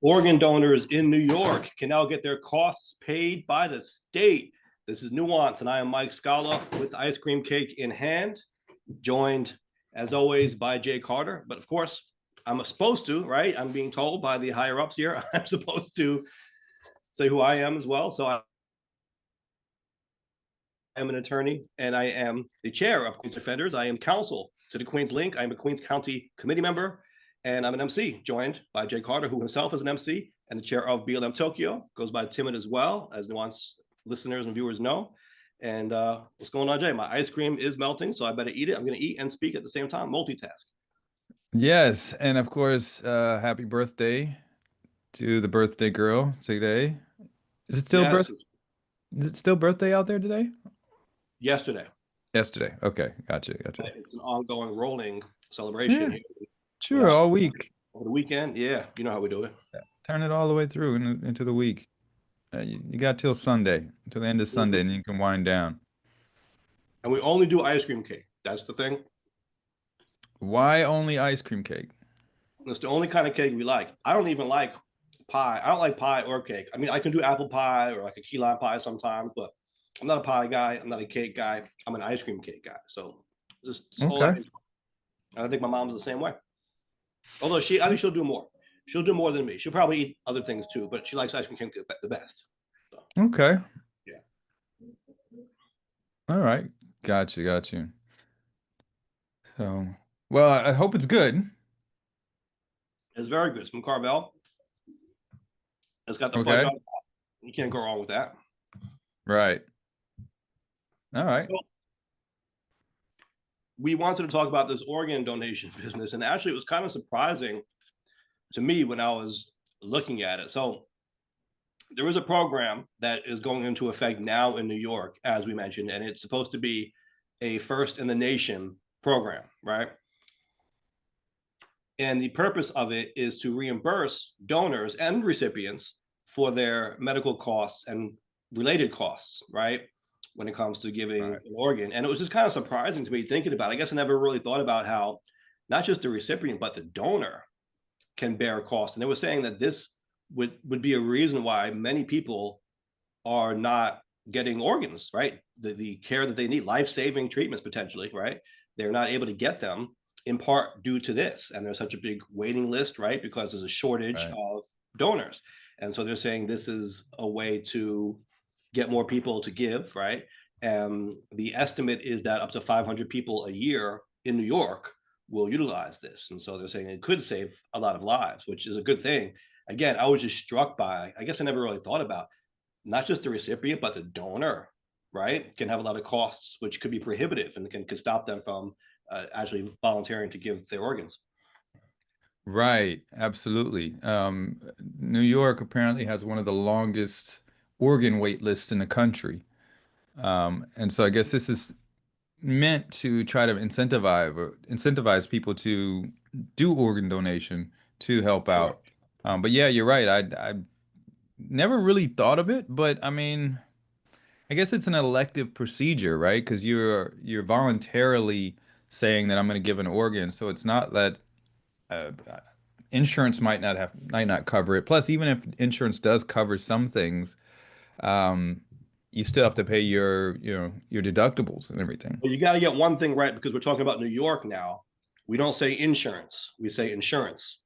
Organ donors in New York can now get their costs paid by the state. This is Nuance, and I am Mike Scala with ice cream cake in hand, joined as always by Jay Carter. But of course, I'm supposed to, right? I'm being told by the higher ups here, I'm supposed to say who I am as well. So I am an attorney and I am the chair of Queens Defenders. I am counsel to the Queens Link. I am a Queens County committee member and I'm an MC, joined by Jay Carter, who himself is an MC and the chair of BLM Tokyo, goes by Timid as well, as Nuance listeners and viewers know. And what's going on, Jay? My ice cream is melting, so I better eat it. I'm going to eat and speak at the same time, multitask. Yes, and of course, happy birthday to the birthday girl today. Is it still Yes, birth? Is it still birthday out there today? yesterday. Yesterday. Okay, gotcha. It's an ongoing rolling celebration Yeah, here sure, throughout all week. over the weekend. Yeah, you know how we do it. Yeah, turn it all the way through into the week. You got till Sunday, till the end of Sunday, and you can wind down. And we only do ice cream cake. That's the thing. Why only ice cream cake? It's the only kind of cake we like. I don't even like pie. I don't like pie or cake. I mean, I can do apple pie or like a key lime pie sometimes, but I'm not a pie guy. I'm not a cake guy. I'm an ice cream cake guy. So just all I Okay. enjoy. And I think my mom's the same way. Although I think she'll do more. She'll do more than me. She'll probably eat other things too, but she likes ice cream cake the best. So Okay. yeah, All right. Got you. So, well, I hope it's good. it's very good. It's from Carvel. It's got the fudge Okay. on top. You can't go wrong with that. Right. All right. So we wanted to talk about this organ donation business, and actually, it was kind of surprising to me when I was looking at it. So there is a program that is going into effect now in New York, as we mentioned, and it's supposed to be a first in the nation program, right? And the purpose of it is to reimburse donors and recipients for their medical costs and related costs, right? When it comes to giving Right. an organ. And it was just kind of surprising to me thinking about it. I guess I never really thought about how not just the recipient, but the donor can bear costs. And they were saying that this would be a reason why many people are not getting organs, right? The care that they need, life-saving treatments potentially, right? They're not able to get them in part due to this. And there's such a big waiting list, right? Because there's a shortage Right. of donors. And so they're saying this is a way to get more people to give, right? And the estimate is that up to 500 people a year in New York will utilize this. And so they're saying it could save a lot of lives, which is a good thing. Again, I was just struck by, I guess I never really thought about not just the recipient, but the donor, right? Can have a lot of costs, which could be prohibitive and could stop them from actually volunteering to give their organs. Right, absolutely. New York apparently has one of the longest organ wait lists in the country. And so I guess this is meant to try to incentivize people to do organ donation to help Sure. out. But yeah, you're right. I never really thought of it, but I mean, I guess it's an elective procedure, right? Because you're voluntarily saying that I'm going to give an organ, so it's not that uh, insurance might not cover it. Plus, even if insurance does cover some things, um, you still have to pay your deductibles and everything. Well, you got to get one thing right because we're talking about New York now. We don't say insurance, we say insurance.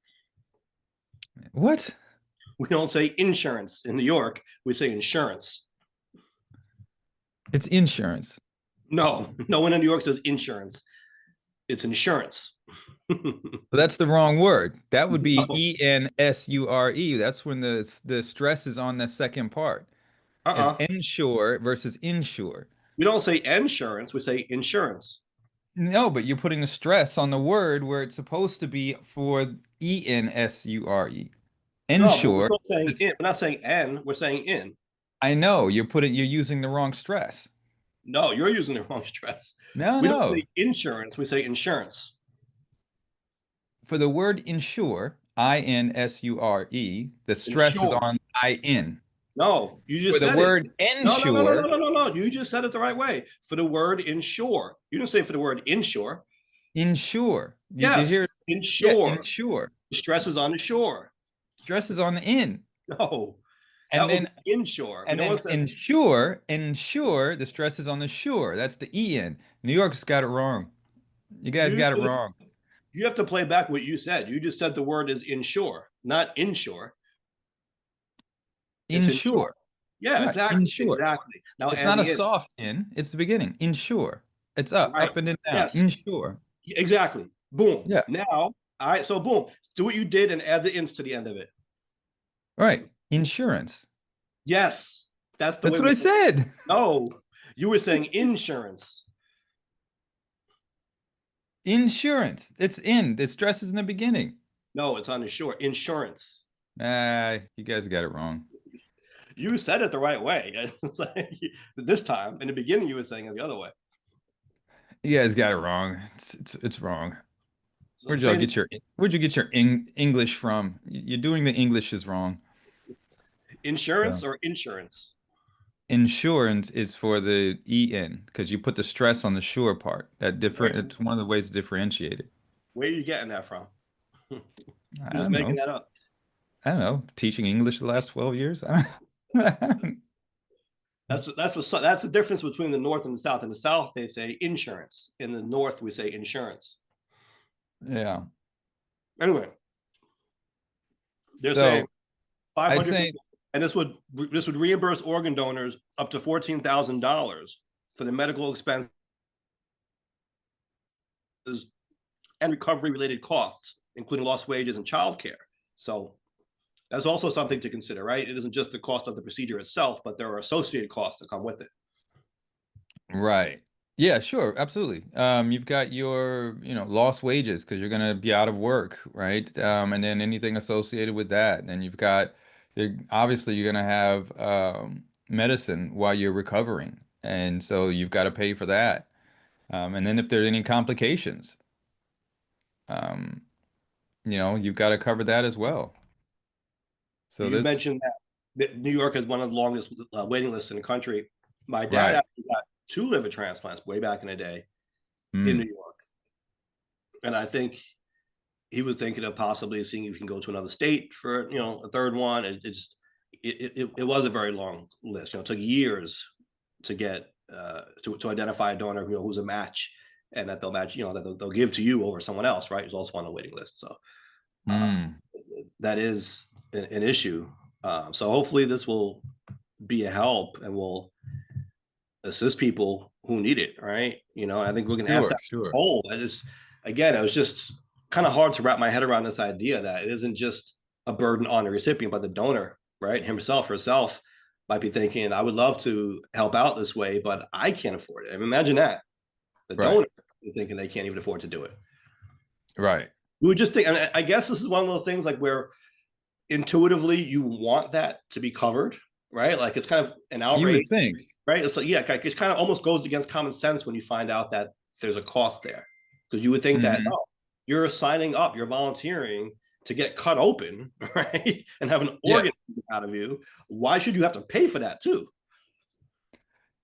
What? We don't say insurance in New York, we say insurance. It's insurance. No, no one in New York says insurance. It's insurance. But that's the wrong word. That would be No. ENSURE. That's when the stress is on the second part, as Uh-uh. ensure versus insure. We don't say insurance, we say insurance. No, but you're putting the stress on the word where it's supposed to be for ENSURE. No, but we're Ensure. still saying in. We're not saying N, we're saying in. I know you're using the wrong stress. No, you're using the wrong stress. No, We don't say no. insurance, we say insurance. For the word insure, INSURE, the stress is Insure. on IN. No, you For just the said it. word No, no, no, no, no, ensure, no, no, no. You just said it the right way. For the word insure. You didn't say for the word insure. insure. You Yes, hear? Yeah, insure. insure. The stress is on the shore. Stress is on the in. No, And that would then be inshore. and No one then says ensure, the stress is on the shore. That's the en. New York's got it wrong. You guys you. got it wrong. You have to play back what you said. You just said the word is inshore, not inshore. It's inshore. Ensure. Yeah, Right. exactly, Ensure. exactly. Now It's add not a the in. soft in, it's the beginning. Ensure. It's Right. up and then down. Yes, Ensure. exactly. Boom. Yeah. Now, all right. So boom. Do what you did and add the ins to the end of it. Right. Insurance. Yes, that's the way That's what we I say. said. No, you were saying insurance. Insurance. It's in. The stress is in the beginning. No, it's on the shore. Insurance. Ah, you guys got it wrong. You said it the right way. This time, in the beginning, you were saying it the other way. You guys got it wrong. It's wrong. So I'm saying Where'd you get your English from? You're doing the English is wrong. insurance So or insurance. insurance is for the en because you put the stress on the sure part. That Where, different. It's one of the ways to differentiate it. where are you getting that from? I You just don't making know. that up. I don't know. Teaching English the last 12 years. That's that's the difference between the North and the South. In the South, they say insurance. In the North, we say insurance. Yeah. Anyway, they're saying So I'd 500 say, people, and this would reimburse organ donors up to $14,000 for the medical expenses and recovery related costs, including lost wages and childcare. So that's also something to consider, right? It isn't just the cost of the procedure itself, but there are associated costs that come with it. right. Yeah, sure, absolutely. You've got your, lost wages because you're gonna be out of work, right? And then anything associated with that. And then obviously you're gonna have medicine while you're recovering, and so you've got to pay for that. And then if there's any complications, um, you've got to cover that as well. So You that's mentioned that New York has one of the longest waiting lists in the country. My dad right. actually got two liver transplants way back in the day in New Mm, York, and I think he was thinking of possibly seeing if he can go to another state for a third one. It was a very long list. It took years to get to identify a donor who's a match and that they'll match that they'll give to you over someone else, right? Who's also on the waiting list. So uh, mm, that is an issue. So hopefully this will be a help and will assist people who need it, right? I think we're going to ask sure, that sure. poll. Again, it was just kind of hard to wrap my head around this idea that it isn't just a burden on the recipient, but the donor, right? Himself, herself might be thinking, I would love to help out this way, but I can't afford it. I mean, imagine that. The Right, donor is thinking they can't even afford to do it. right. We would just think, I guess this is one of those things like where intuitively you want that to be covered, right? Like it's kind of an You would outrage, think, right? It's like, yeah, it kind of almost goes against common sense when you find out that there's a cost there. Because you would think that, hmm oh, you're signing up, you're volunteering to get cut open, right? And have an yeah, organ out of you. Why should you have to pay for that too?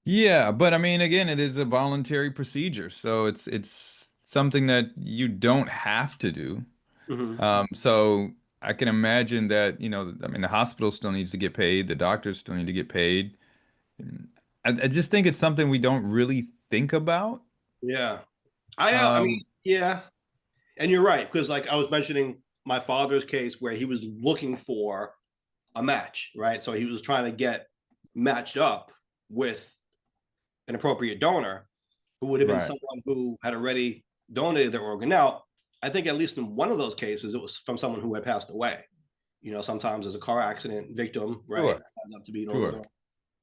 yeah. But I mean, again, it is a voluntary procedure, so it's something that you don't have to do. Mm-hmm. So I can imagine that, I mean, the hospital still needs to get paid, the doctors still need to get paid. I just think it's something we don't really think about. Yeah. I mean, Um, yeah. And you're right, because like I was mentioning my father's case where he was looking for a match, right? So he was trying to get matched up with an appropriate donor who would have been right, someone who had already donated their organ. Now, I think at least in one of those cases, it was from someone who had passed away. Sometimes there's a car accident victim, right? sure, That up to be an organ sure, donor,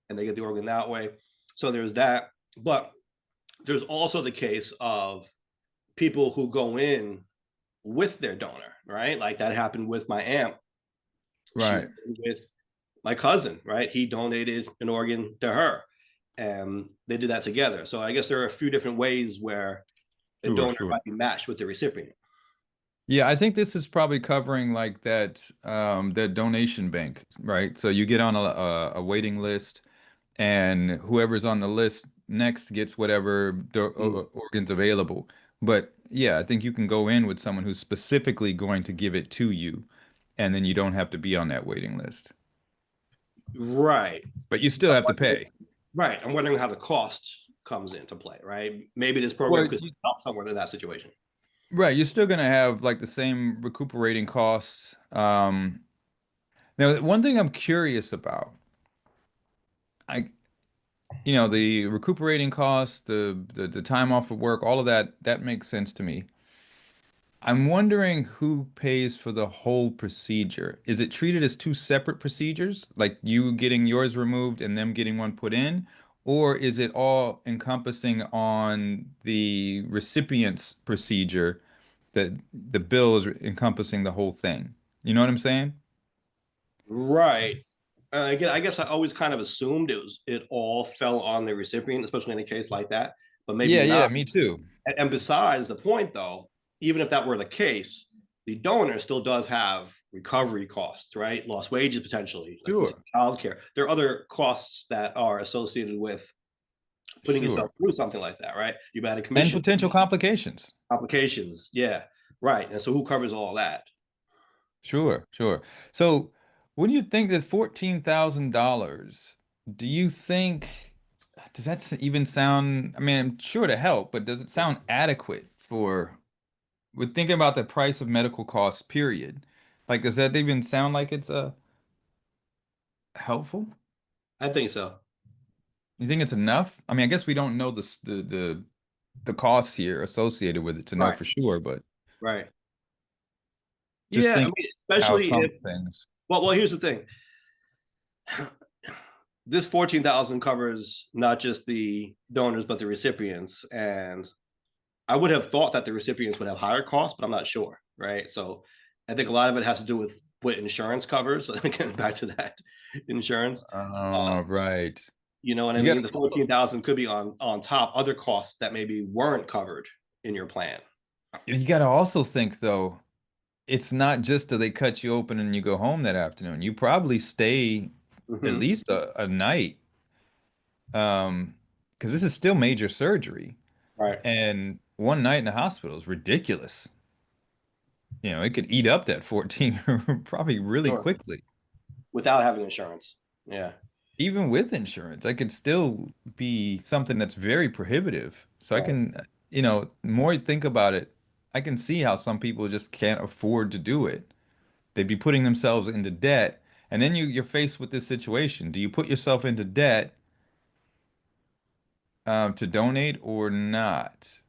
and they get the organ that way. So there's that. But there's also the case of people who go in with their donor, right? Like that happened with my aunt. She right. went with my cousin, right? He donated an organ to her, and they did that together. So I guess there are a few different ways where a Sure, donor sure. might be matched with the recipient. Yeah, I think this is probably covering like that donation bank, right? So you get on a waiting list, and whoever's on the list next gets whatever Mm. organs available. But yeah, I think you can go in with someone who's specifically going to give it to you, and then you don't have to be on that waiting list. Right. But you still I'm have to wondering, pay. right. I'm wondering how the cost comes into play, right? Maybe this program Well, could help someone in that situation. right, you're still gonna have like the same recuperating costs. Now, one thing I'm curious about, I, the recuperating costs, the time off of work, all of that makes sense to me. I'm wondering who pays for the whole procedure. Is it treated as two separate procedures, like you getting yours removed and them getting one put in? Or is it all encompassing on the recipient's procedure that the bill is encompassing the whole thing? You know what I'm saying? Right. Again, I guess I always kind of assumed it all fell on the recipient, especially in a case like that, but maybe Yeah, yeah, not. me too. And besides the point, though, even if that were the case, the donor still does have recovery costs, right? Lost wages potentially, like you said, Sure, childcare. There are other costs that are associated with putting yourself sure. through something like that, right? You've had a And commission, potential complications. complications, yeah, right. And so who covers all that? Sure, sure. So when you think that $14,000, do you think, does that even sound, I mean, I'm sure to help, but does it sound adequate we're thinking about the price of medical costs, period. Like, does that even sound like it's helpful? I think so. You think it's enough? I mean, I guess we don't know the costs here associated with it to know Right, for sure, but right. just Yeah, I think mean, how especially some if things. well, here's the thing. This 14,000 covers not just the donors but the recipients, and I would have thought that the recipients would have higher costs, but I'm not sure, right? So I think a lot of it has to do with what insurance covers. Again, back to that insurance. Oh, right. You know what I You got mean? to The also 14,000 could be on top other costs that maybe weren't covered in your plan. you got to also think though, it's not just that they cut you open and you go home that afternoon. You probably stay at Hmm. least a night, um, because this is still major surgery, Right. and one night in the hospital is ridiculous. It could eat up that 14 probably really Sure. quickly. Without having insurance. Yeah. Even with insurance, I could still be something that's very prohibitive. So I Right. can, more you think about it, I can see how some people just can't afford to do it. They'd be putting themselves into debt. And then you're faced with this situation. Do you put yourself into debt to donate or not?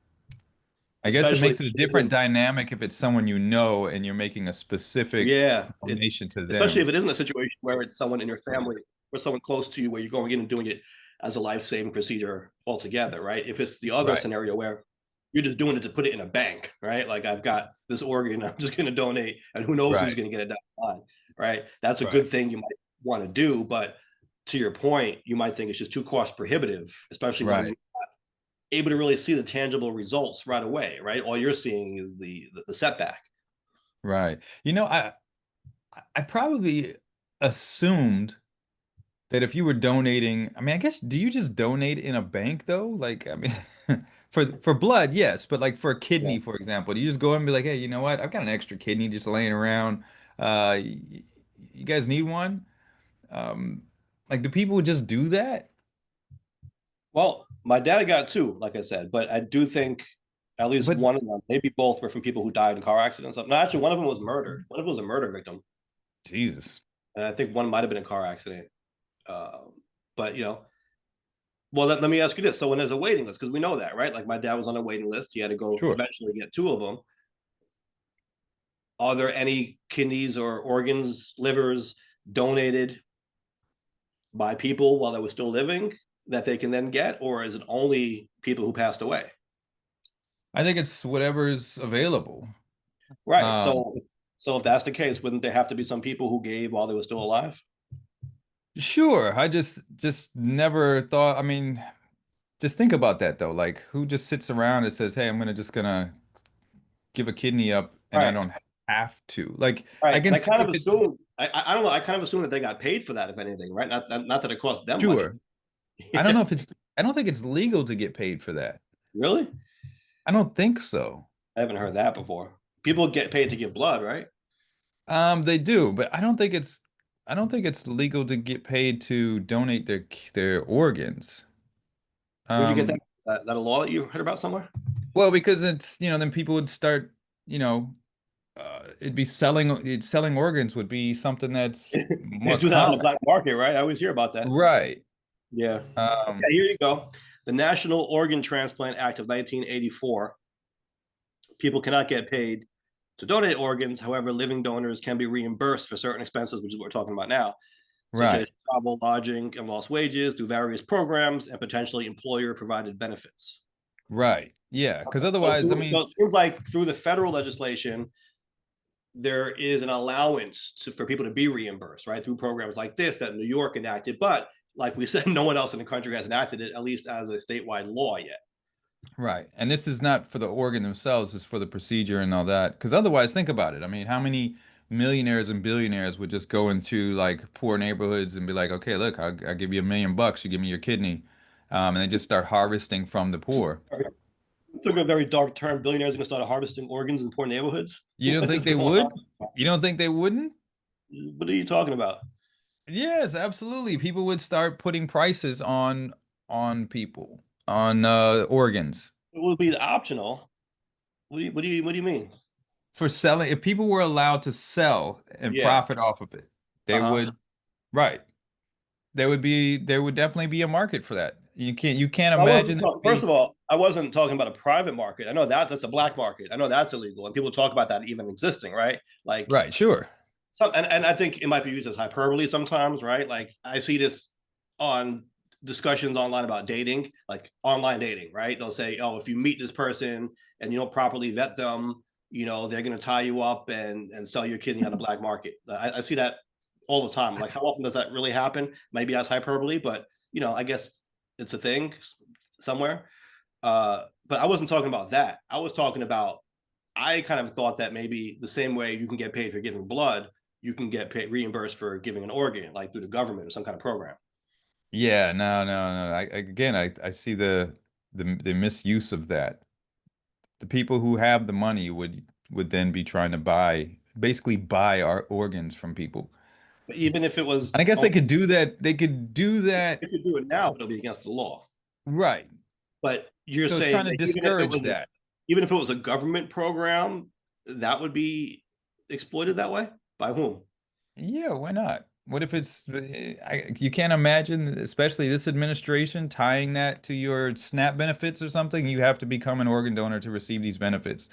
I guess it Especially makes it a if it different isn't, dynamic if it's someone you know and you're making a specific yeah. donation to Especially them. if it isn't a situation where it's someone in your family or someone close to you where you're going in and doing it as a life-saving procedure altogether, right? If it's the other Right, scenario where you're just doing it to put it in a bank, right? Like I've got this organ, I'm just going to donate, and who knows who's right, going to get it down the line, right? That's a right, good thing you might want to do, but to your point, you might think it's just too cost prohibitive, especially when right, you're able to really see the tangible results right away, right? All you're seeing is the setback. right. I probably assumed that if you were donating, I mean, I guess, do you just donate in a bank though? Like, I mean, for blood, yes, but like for a Yeah. kidney, for example, do you just go and be like, hey, you know what? I've got an extra kidney just laying around. You guys need one? Um, like, do people just do that? Well, my dad got two, like I said, but I do think at least But one of them, maybe both, were from people who died in car accidents. No, actually, one of them was murdered. One of them was a murder victim, Jesus. and I think one might have been a car accident. Um, but well, let me ask you this: so when there's a waiting list, because we know that, right? Like my dad was on a waiting list; he had to go Sure. eventually get two of them. Are there any kidneys or organs, livers donated by people while they were still living that they can then get, or is it only people who passed away? I think it's whatever's available. Right. Um, So if that's the case, wouldn't there have to be some people who gave while they were still alive? sure. I just never thought, I mean, just think about that though. Like, who just sits around and says, "Hey, I'm gonna give a kidney up, and I Right. don't have to." Like, I Right. And can I see kind if of it's assumed I don't know, I kind of assumed that they got paid for that, if anything, right? Not that it cost them money. sure. I don't Yeah. know if it's. I don't think it's legal to get paid for that. Really? I don't think so. I haven't heard that before. People get paid to give blood, right? They do, but I don't think it's legal to get paid to donate their organs. Where'd you get that? Um, That a law that you heard about somewhere? well, because it's, then people would start, it'd be selling organs would be something that's They more do that on the common. black market, right? I always hear about that. Right. Yeah. Okay, Um, here you go. The National Organ Transplant Act of 1984. People cannot get paid to donate organs. However, living donors can be reimbursed for certain expenses, which is what we're talking about now, such as right. travel, lodging, and lost wages through various programs and potentially employer provided benefits. Right. Yeah, because So, otherwise, I so mean, it seems like through the federal legislation, there is an allowance for people to be reimbursed, right, through programs like this that New York enacted. But like we said, no one else in the country has enacted it, at least as a statewide law yet. right. And this is not for the organ themselves, it's for the procedure and all that. Because otherwise, think about it. I mean, how many millionaires and billionaires would just go into like poor neighborhoods and be like, okay, look, I'll give you $1 million, you give me your kidney. And they just start harvesting from the poor. It took a very dark turn. Billionaires are going to start harvesting organs in poor neighborhoods. You don't What think is they going would? on? You don't think they wouldn't? What are you talking about? Yes, absolutely. People would start putting prices on people, on organs. It would be optional. What do you mean? For selling, if people were allowed to sell and Yeah. profit off of it, they Uh-huh. would, right. There would definitely be a market for that. You can't I wasn't imagine there'd talking, first be of all, I wasn't talking about a private market. I know that's a black market. I know that's illegal. And people talk about that even existing, right? Like right, sure. some, and I think it might be used as hyperbole sometimes, right? Like I see this on discussions online about dating, like online dating, right? They'll say, oh, if you meet this person and you don't properly vet them, they're going to tie you up and sell your kidney on the black market. I see that all the time. Like, how often does that really happen? Maybe that's hyperbole, but I guess it's a thing somewhere. But I wasn't talking about that. I was talking about, I kind of thought that maybe the same way you can get paid for giving blood, you can get paid reimbursed for giving an organ, like through the government or some kind of program. Yeah, no. I see the misuse of that. The people who have the money would then be trying to basically buy our organs from people. But even if it was, And I guess they oh, could do that. They could do that, they could do it now, it'll be against the law. right. But you're So it's saying trying to that discourage that. even if it was a government program, that would be exploited that way by whom? Yeah, why not? What if you can't imagine, especially this administration, tying that to your SNAP benefits or something? You have to become an organ donor to receive these benefits,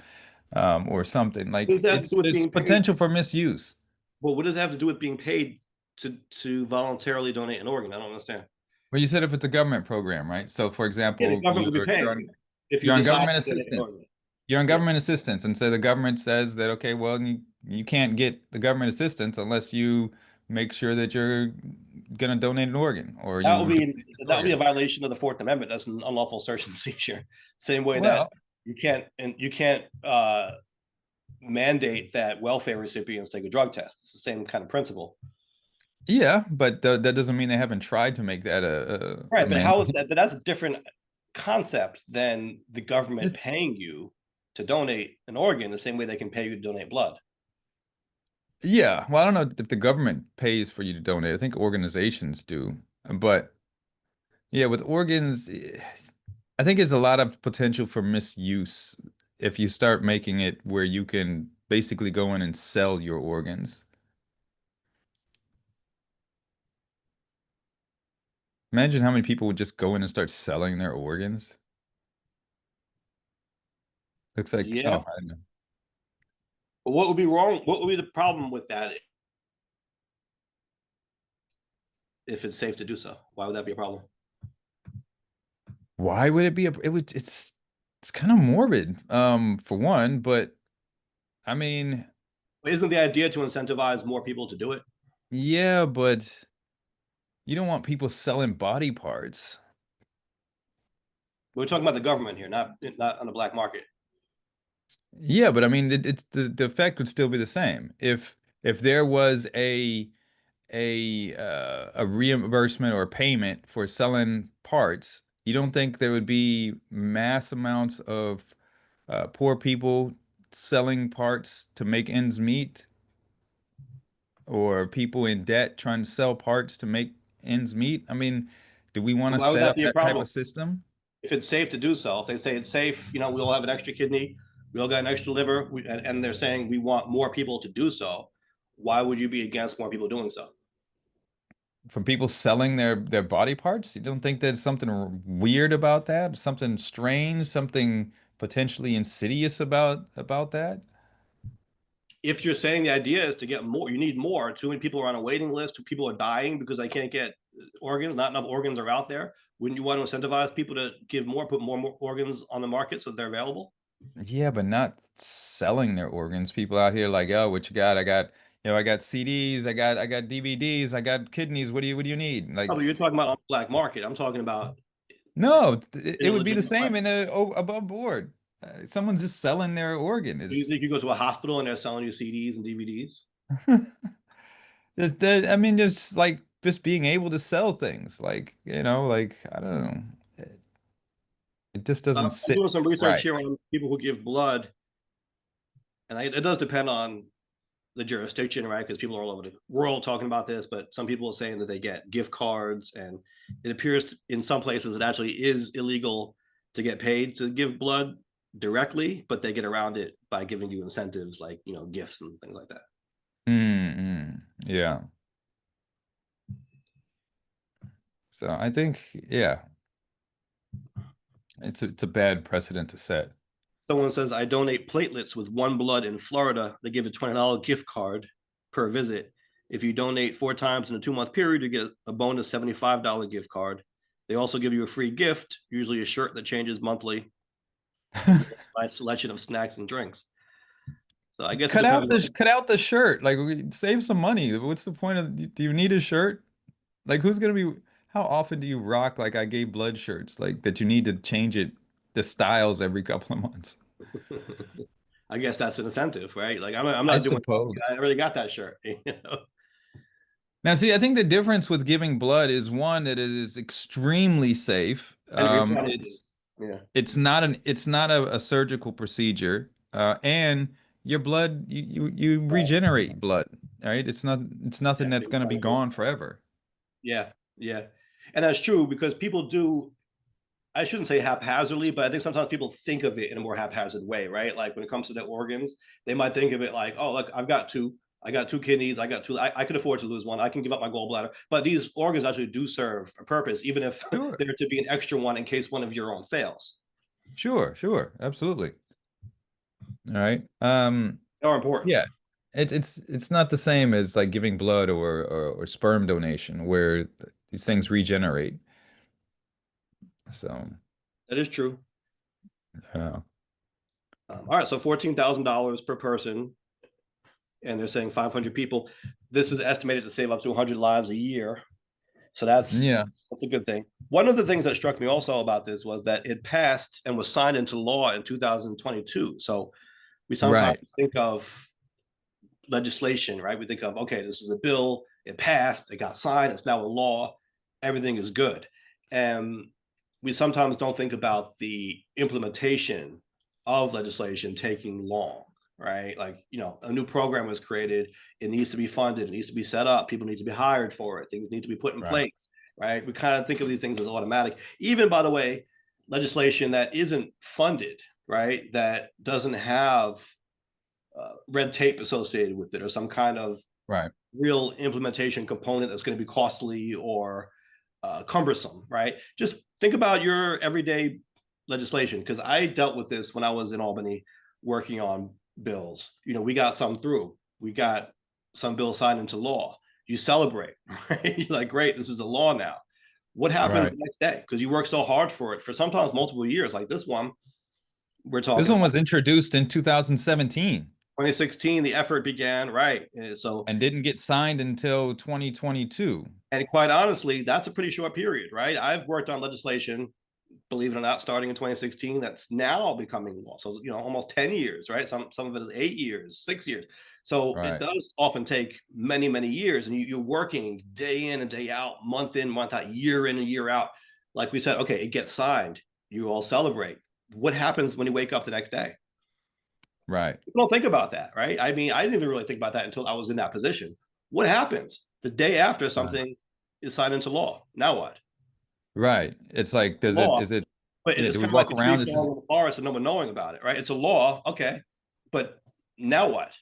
or something. What Like does that have to do with there's being paid? potential for misuse. Well, what does that have to do with being paid to voluntarily donate an organ? I don't understand. Well, you said if it's a government program, right? So, for Yeah, the example, government would be paying you if you you're on decide government to donate an assistance. organ. You're on Yeah. government assistance, and so the government says that, okay, well, you can't get the government assistance unless you make sure that you're going to donate an organ or That would you be donate this that would be a organ. violation of the Fourth Amendment. That's an unlawful search and seizure. Same way that Well, you can't mandate that welfare recipients take a drug test. It's the same kind of principle. yeah, but that doesn't mean they haven't tried to make that a Right, but how is mandate. that? But that's a different concept than the government Just- paying you to donate an organ the same way they can pay you to donate blood. Yeah, well, I don't know if the government pays for you to donate. I think organizations do. But yeah, with organs, I think there's a lot of potential for misuse if you start making it where you can basically go in and sell your organs. Imagine how many people would just go in and start selling their organs. Looks like, Yeah. oh, I don't know. But what would be wrong? What would be the problem with that if it's safe to do so? Why would that be a problem? Why would it be it's kind of morbid, for one, but I mean, Isn't the idea to incentivize more people to do it? yeah, but you don't want people selling body parts. We're talking about the government here, not on the black market. Yeah, but I mean, it's the effect would still be the same. If there was a reimbursement or payment for selling parts, you don't think there would be mass amounts of poor people selling parts to make ends meet? or people in debt trying to sell parts to make ends meet. I mean, do we want to Why would set that up be a that type problem? of system? If it's safe to do so, if they say it's safe, we all have an extra kidney, we all got an extra liver, and they're saying we want more people to do so, why would you be against more people doing so? From people selling their body parts? You don't think there's something weird about that? Something strange, something potentially insidious about that? If you're saying the idea is to get more, you need more. Too many people are on a waiting list. People are dying because they can't get organs. Not enough organs are out there. Wouldn't you want to incentivize people to give more, put more organs on the market so they're available? Yeah, but not selling their organs. People out here like, oh, what you got? I got CDs, I got DVDs, I got kidneys. What do you need? Oh, Like, but you're talking about on the black market. I'm talking about no, it in a would be the legitimate way. same in a above board. Someone's just selling their organ Do you is think you go to a hospital and they're selling you CDs and DVDs? I mean, just being able to sell things, like, like I don't know, it just doesn't I'm sit doing some research right. here on people who give blood, and it does depend on the jurisdiction, right? Because people are all over the world talking about this, but some people are saying that they get gift cards, and it appears in some places it actually is illegal to get paid to give blood directly, but they get around it by giving you incentives like gifts and things like that. Yeah. So I think, yeah, it's a bad precedent to set. Someone says I donate platelets with one blood in Florida. They give a $20 gift card per visit. If you donate 4 times in a 2 month period, you get a bonus $75 gift card. They also give you a free gift, usually a shirt that changes monthly, and a nice selection of snacks and drinks. So I guess it depends on. Cut out the shirt. Like, save some money. What's the point of, do you need a shirt? Like, who's gonna be, how often do you rock like I gave blood shirts, like that you need to change the styles every couple of months? I guess that's an incentive, right? Like I'm I not doing. suppose. I already got that shirt. You know? Now, see, I think the difference with giving blood is, one, that it is extremely safe. And your promises. Yeah. It's not a surgical procedure, and your blood, you Right. regenerate blood, right? It's Yeah. nothing that's going to be gone forever. Yeah. Yeah. And that's true because people do. I shouldn't say haphazardly, but I think sometimes people think of it in a more haphazard way, right? Like when it comes to their organs, they might think of it like, oh, look, I've got two. I got two kidneys. I got two. I could afford to lose one. I can give up my gallbladder. But these organs actually do serve a purpose, even if Sure, there to be an extra one in case one of your own fails. sure, absolutely. All right. They're important. Yeah. It's not the same as like giving blood or sperm donation, where these things regenerate. So, That is true. uh, All right, so $14,000 per person, and they're saying 500 people. This is estimated to save up to 100 lives a year. So yeah, that's a good thing. One of the things that struck me also about this was that it passed and was signed into law in 2022. So we sometimes right, think of legislation, right? We think of, okay, this is a bill, it passed, it got signed, it's now a law, everything is good. And we sometimes don't think about the implementation of legislation taking long, right? Like, a new program was created, it needs to be funded, it needs to be set up, people need to be hired for it, things need to be put in right, place, right? We kind of think of these things as automatic. Even, by the way, legislation that isn't funded, right? That doesn't have red tape associated with it or some kind of right. real implementation component that's going to be costly or cumbersome, right? Just think about your everyday legislation, because I dealt with this when I was in Albany working on bills. We got some through. We got some bills signed into law. You celebrate, right? You're like, great, this is a law now. What happens Right. the next day? Because you work so hard for it for sometimes multiple years, like this one we're This talking one about. was introduced in 2017 2016, the effort began, right? So, and didn't get signed until 2022. and quite honestly, that's a pretty short period, right? I've worked on legislation, believe it or not, starting in 2016, that's now becoming law. So, almost 10 years, right? Some of it is 8 years, 6 years. So it Right, does often take many, many years. And you're working day in and day out, month in, month out, year in and year out. Like we said, okay, it gets signed. You all celebrate. What happens when you wake up the next day? right. People don't think about that, right? I mean, I didn't even really think about that until I was in that position. What happens the day after Uh, something is signed into law? Now what? right. It's like, The does it, law, is it, but yeah, it's do we kind of like walk a tree around? This is falling in the forest and no one knowing about it, right? It's a law, okay, but now what?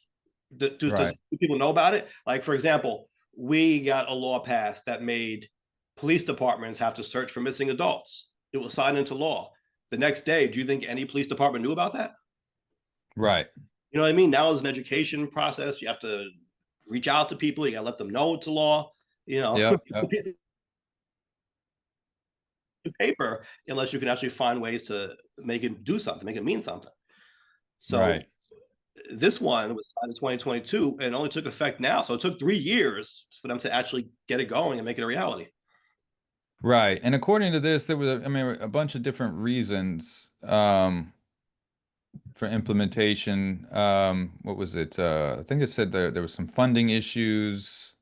right, Do people know about it? Like, for example, we got a law passed that made police departments have to search for missing adults. It was signed into law. The next day, do you think any police department knew about that? right. You know what I mean? Now is an education process. You have to reach out to people. You got to let them know it's a law. You know, Yep, it's a yep. piece of paper unless you can actually find ways to make it do something, make it mean something. So Right. this one was signed in 2022 and only took effect now. So it took 3 years for them to actually get it going and make it a reality. Right. And according to this, there was, I mean, a bunch of different reasons for implementation. What was it? I think it said there was some funding issues,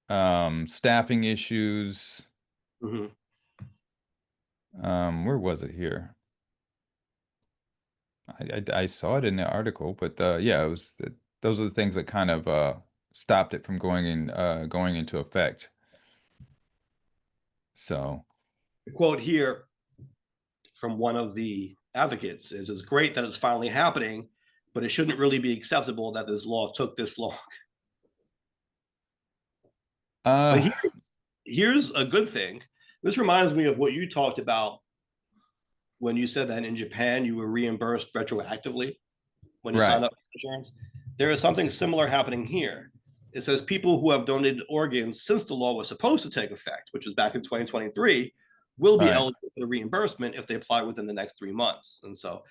staffing issues. Mhm. Where was it here? I saw it in the article, but yeah, those are the things that kind of stopped it from going into effect. So, The quote here from one of the advocates is it's great that it's finally happening, but it shouldn't really be acceptable that this law took this long. But uh, here's a good thing. This reminds me of what you talked about when you said that in Japan you were reimbursed retroactively when you right, sign up for insurance. There is something similar happening here. It says people who have donated organs since the law was supposed to take effect, which was back in 2023, will be right, eligible for the reimbursement if they apply within the next 3 months. And so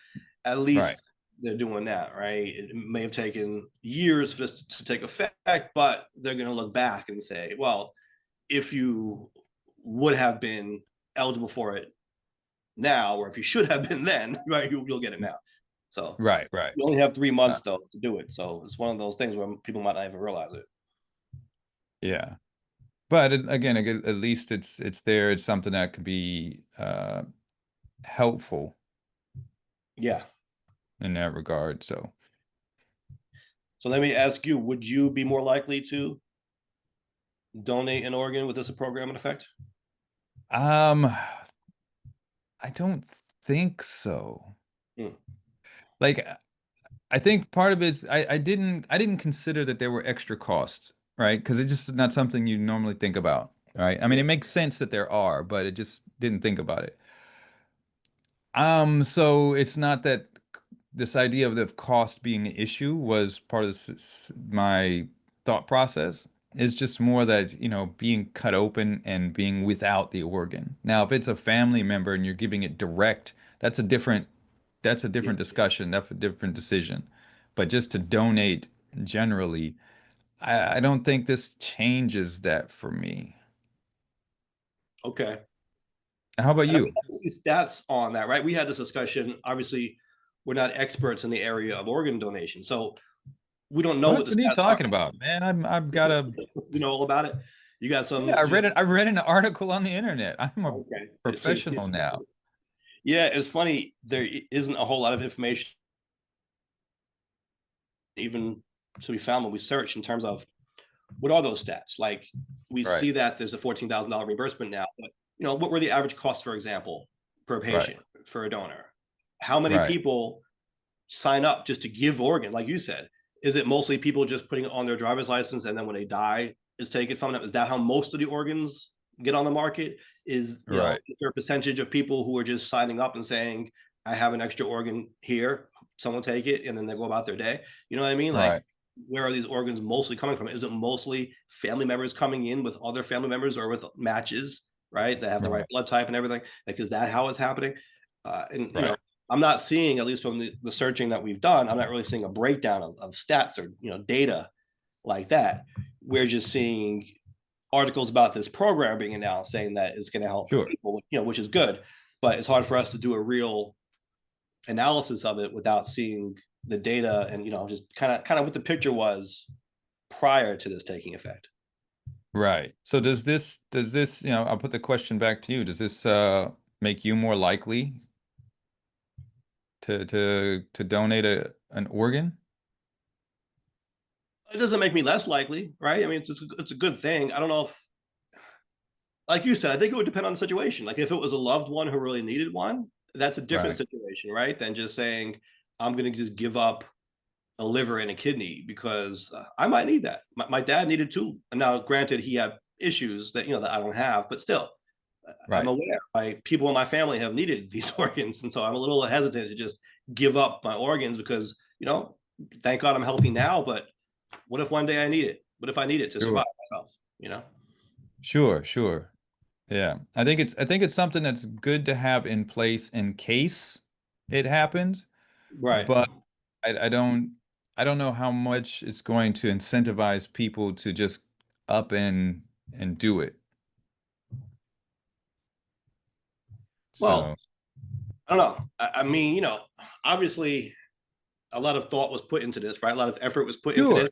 at right, least they're doing that, right? It may have taken years for this to take effect, but they're going to look back and say, well, if you would have been eligible for it now, or if you should have been then, right, you'll get it now. So right, right. you only have three Uh, months though to do it. So it's one of those things where people might not even realize it. yeah. But again, at least it's there. It's something that could be helpful Yeah. in that regard. So, So let me ask you, would you be more likely to donate an organ with this program in effect? um, I don't think so. Hmm. Like, I think part of it is I didn't consider that there were extra costs, right? Because it's just not something you normally think about, right? I mean, Yeah. it makes sense that there are, but it just didn't think about it. So it's not that this idea of the cost being an issue was part of my thought process. It's just more that, being cut open and being without the organ. Now, if it's a family member and you're giving it direct, that's a Yeah. different discussion. That's a different decision. But just to donate generally, I don't think this changes that for me. Okay. How about And I mean, you? see stats on that, right? We had this discussion. Obviously, we're not experts in the area of organ donation, so we don't know what the What are you stats are. talking about, man? I've got a You know all about it. You got Yeah, some. I read it. I read an article on the internet. I'm a Okay. professional now. Yeah, it's funny. There isn't a whole lot of information even to be found when we search in terms of what are those stats. Like we Right, see that there's a $14,000 reimbursement now, but what were the average costs, for example, per right, patient for a donor? How many right, people sign up just to give organ? Like you said, is it mostly people just putting it on their driver's license and then when they die is taken from them? Is that how most of the organs get on the market? right, Is there a percentage of people who are just signing up and saying, I have an extra organ here, someone take it, and then they go about their day? You know what I mean? Like, right, where are these organs mostly coming from? Is it mostly family members coming in with other family members or with matches, right? That have the right right, blood type and everything? Like, is that how it's happening? And right, I'm not seeing, at least from the searching that we've done, I'm not really seeing a breakdown of stats or data like that. We're just seeing articles about this program being announced saying that it's going to help sure, people, which is good, but it's hard for us to do a real analysis of it without seeing the data and just kind of what the picture was prior to this taking effect. right. So does this, I'll put the question back to you. Does this make you more likely to donate an organ? It doesn't make me less likely, right? I mean, it's a good thing. I don't know if, like you said, I think it would depend on the situation. Like if it was a loved one who really needed one, that's a different Right, situation, right? Than just saying, I'm going to just give up a liver and a kidney because I might need that. My dad needed two. And now, granted, he had issues that, that I don't have, but still, I'm right, aware. People in my family have needed these organs. And so I'm a little hesitant to just give up my organs because, thank God I'm healthy now, but what if one day I need it? What if I need it to sure, survive myself? sure, sure. Yeah, I think it's something that's good to have in place in case it happens, Right. but I I don't know how much it's going to incentivize people to just up and do it. Well, So, I don't know. I mean, obviously a lot of thought was put into this, right? A lot of effort was put into this. sure.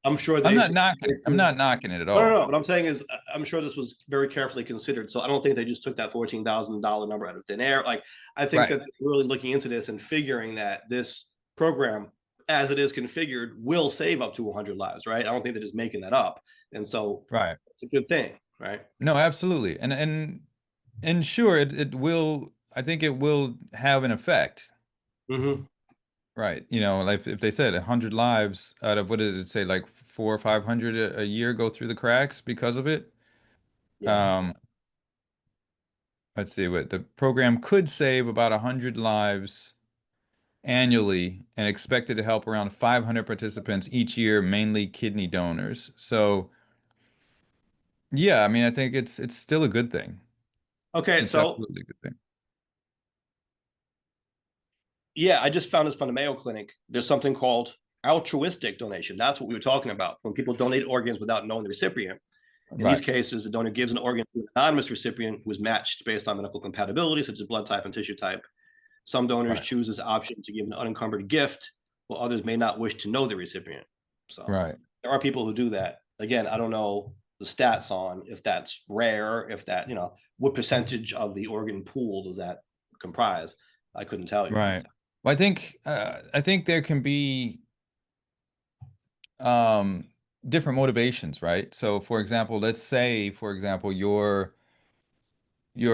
I'm sure they took it I'm to not knocking it at no, no, all. no. What I'm saying is, I'm sure this was very carefully considered. So I don't think they just took that $14,000 number out of thin air. Like, I think Right, that they're really looking into this and figuring that this program, as it is configured, will save up to 100 lives, right? I don't think they're just making that up. And so right. it's a good thing, right? No, absolutely. And sure, it will, I think it will have an effect. Mm-hmm. Right. You know, like if they said 100 lives out of what did it say, like four or 500 a year go through the cracks because of it. Yeah. Um, let's see what the program could save about 100 lives annually and expected to help around 500 participants each year, mainly kidney donors. So, yeah, I mean, I think it's still a good thing. Okay. It's So absolutely a good thing. yeah, I just found this from the Mayo Clinic. There's something called altruistic donation. That's what we were talking about. When people donate organs without knowing the recipient. In these Right, cases, the donor gives an organ to an anonymous recipient who is matched based on medical compatibility, such as blood type and tissue type. Some donors right, choose this option to give an unencumbered gift, while others may not wish to know the recipient. So right, there are people who do that. Again, I don't know the stats on if that's rare, if that, what percentage of the organ pool does that comprise? I couldn't tell you. right. Well, I think there can be um different motivations, right? So for example, let's say, for example, your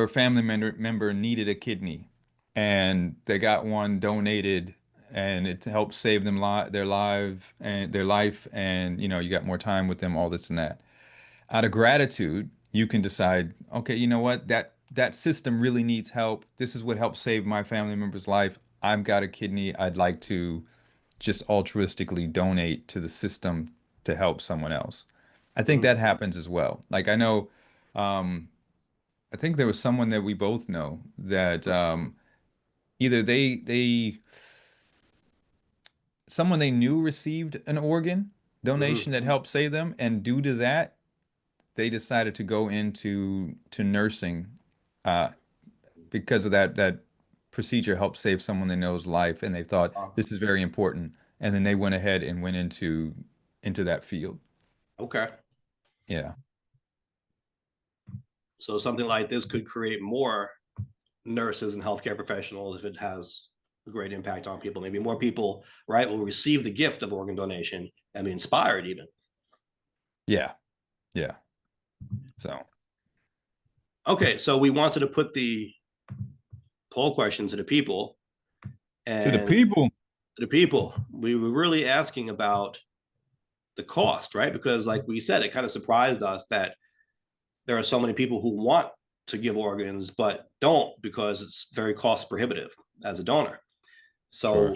family member needed a kidney and they got one donated and it helped save them li their life and you know, you got more time with them, all this and that. Out of gratitude, you can decide, okay, you know what, that system really needs help. This is what helped save my family member's life. I've got a kidney. I'd like to just altruistically donate to the system to help someone else. I think Mm-hmm. that happens as well. Like I know, um, I think there was someone that we both know that either someone they knew received an organ donation Mm-hmm. that helped save them, and due to that, they decided to go into to nursing uh, because of that procedure helped save someone they know's life, and they thought this is very important, and then they went ahead and went into that field. Okay. Yeah. So something like this could create more nurses and healthcare professionals if it has a great impact on people. Maybe more people, right, will receive the gift of organ donation and be inspired even. Yeah. Yeah. So Okay, so we wanted to put the poll question to the people, to the and people. to the people, we were really asking about the cost, right? Because like we said, it kind of surprised us that there are so many people who want to give organs but don't because it's very cost prohibitive as a donor. Sure. So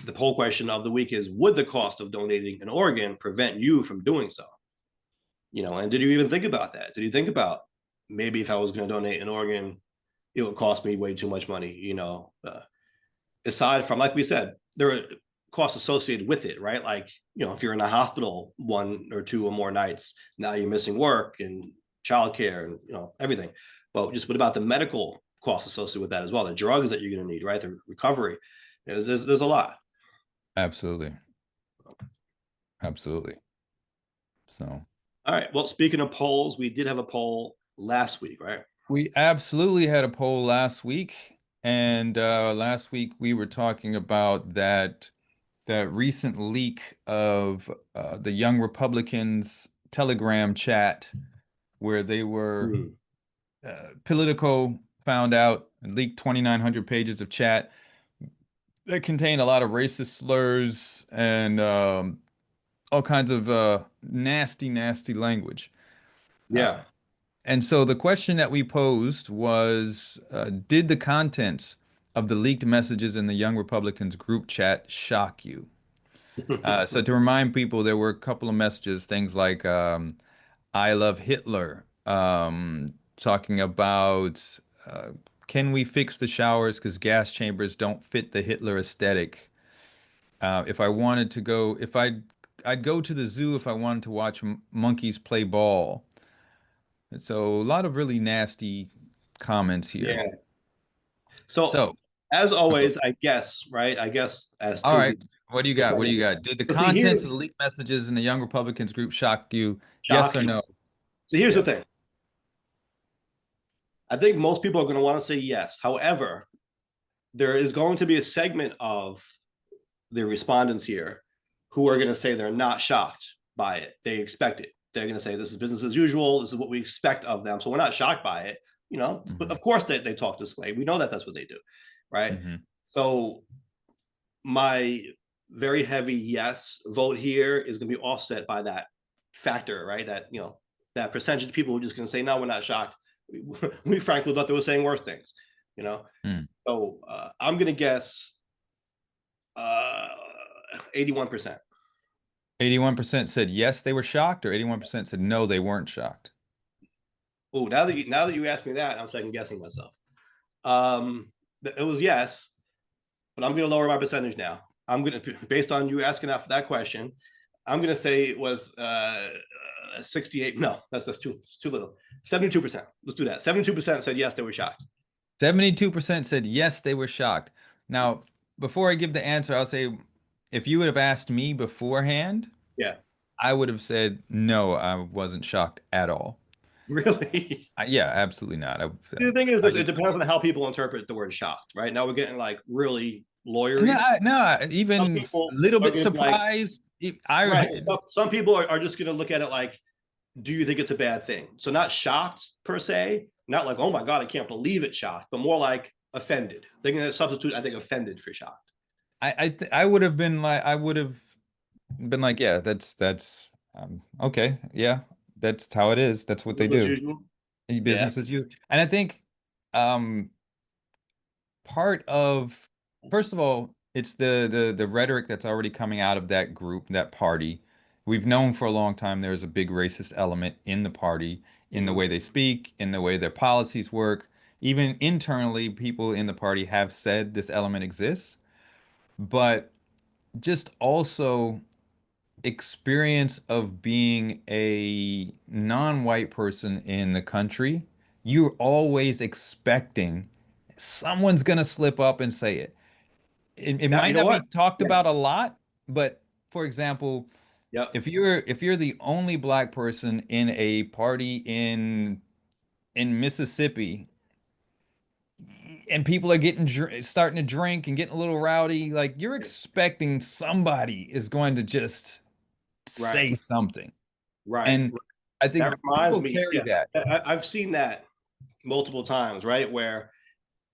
the poll question of the week is, would the cost of donating an organ prevent you from doing so? And did you even think about that? Did you think about, maybe if I was going to donate an organ, it would cost me way too much money? Aside from, like we said, there are costs associated with it, right? Like, if you're in a hospital 1 or 2 or more nights, now you're missing work and childcare and everything. But just what about the medical costs associated with that as well? The drugs that you're going to need, right? The recovery. There's a lot. Absolutely. Absolutely. So All right. Well, speaking of polls, we did have a poll last week, right? we absolutely had a poll last week, and last week we were talking about that. the recent leak of the Young Republicans Telegram chat where they were Hmm. Politico found out and leaked 2,900 pages of chat that contained a lot of racist slurs and all kinds of nasty, nasty language. Uh, Yeah. and so the question that we posed was, did the contents of the leaked messages in the Young Republicans group chat shock you? So to remind people, there were a couple of messages, things like "I love Hitler," talking about can we fix the showers because gas chambers don't fit the Hitler aesthetic. If I wanted to go, if I'd go to the zoo if I wanted to watch monkeys play ball. And so a lot of really nasty comments here. Yeah. So So, as okay. always, I guess, right? I guess as All to right. the What do you got? What do you defendant. got? Did the So see, contents of here's the leaked messages in the Young Republicans group shock you? Yes or shocking. no? So here's the Yeah. thing. I think most people are going to want to say yes. However, there is going to be a segment of the respondents here who are going to say they're not shocked by it. They expect it. They're going to say this is business as usual. This is what we expect of them. So we're not shocked by it. You know, but Hmm. of course they talk this way. We know that that's what they do, right? Hmm. So my very heavy yes vote here is going to be offset by that factor, right? That that percentage of people who are just going to say no, we're not shocked. We frankly thought they were saying worse things, you know. Mm. So I'm going to guess uh, 81%. 81% said yes, they were shocked, or 81% said no, they weren't shocked. Oh, now that you asked me that, I'm second guessing myself. Um, it was yes, but I'm going to lower my percentage now. I'm going to, based on you asking after that question, I'm going to say it was 68. No, it's too little. 72%. Let's do that. 72% said yes, they were shocked. 72% said yes, they were shocked. Now, before I give the answer, I'll say if you would have asked me beforehand, Yeah, I would have said no, I wasn't shocked at all. really. Yeah, absolutely not. The thing is, I, it depends on how people interpret the word shocked, right? Now we're getting like really lawyery. no, Some even a people little are bit going to be like, surprised. right. I Some people are just going to look at it like, do you think it's a bad thing? So not shocked per se, not like, oh my God, I can't believe it shocked, but more like offended. They're going to substitute, I think, offended for shocked. I would have been like I would have been like, yeah, that's okay, yeah, that's how it is. That's what they Business as do. usual. Yeah. Business as usual. And I think um part of first of all, it's the rhetoric that's already coming out of that group, that party. We've known for a long time there's a big racist element in the party, in the Mm-hmm. way they speak, in the way their policies work. Even internally, people in the party have said this element exists, but just also experience of being a non-white person in the country, you're always expecting someone's gonna slip up and say it. It Now, you might know not be what? talked about a Yes. lot, but for example, Yep. if you're the only black person in a party in Mississippi and people are getting starting to drink and getting a little rowdy, like you're expecting somebody is going to just Right. say something. Right. And I That think reminds people me. carry Yeah. that. I've seen that multiple times, right? Where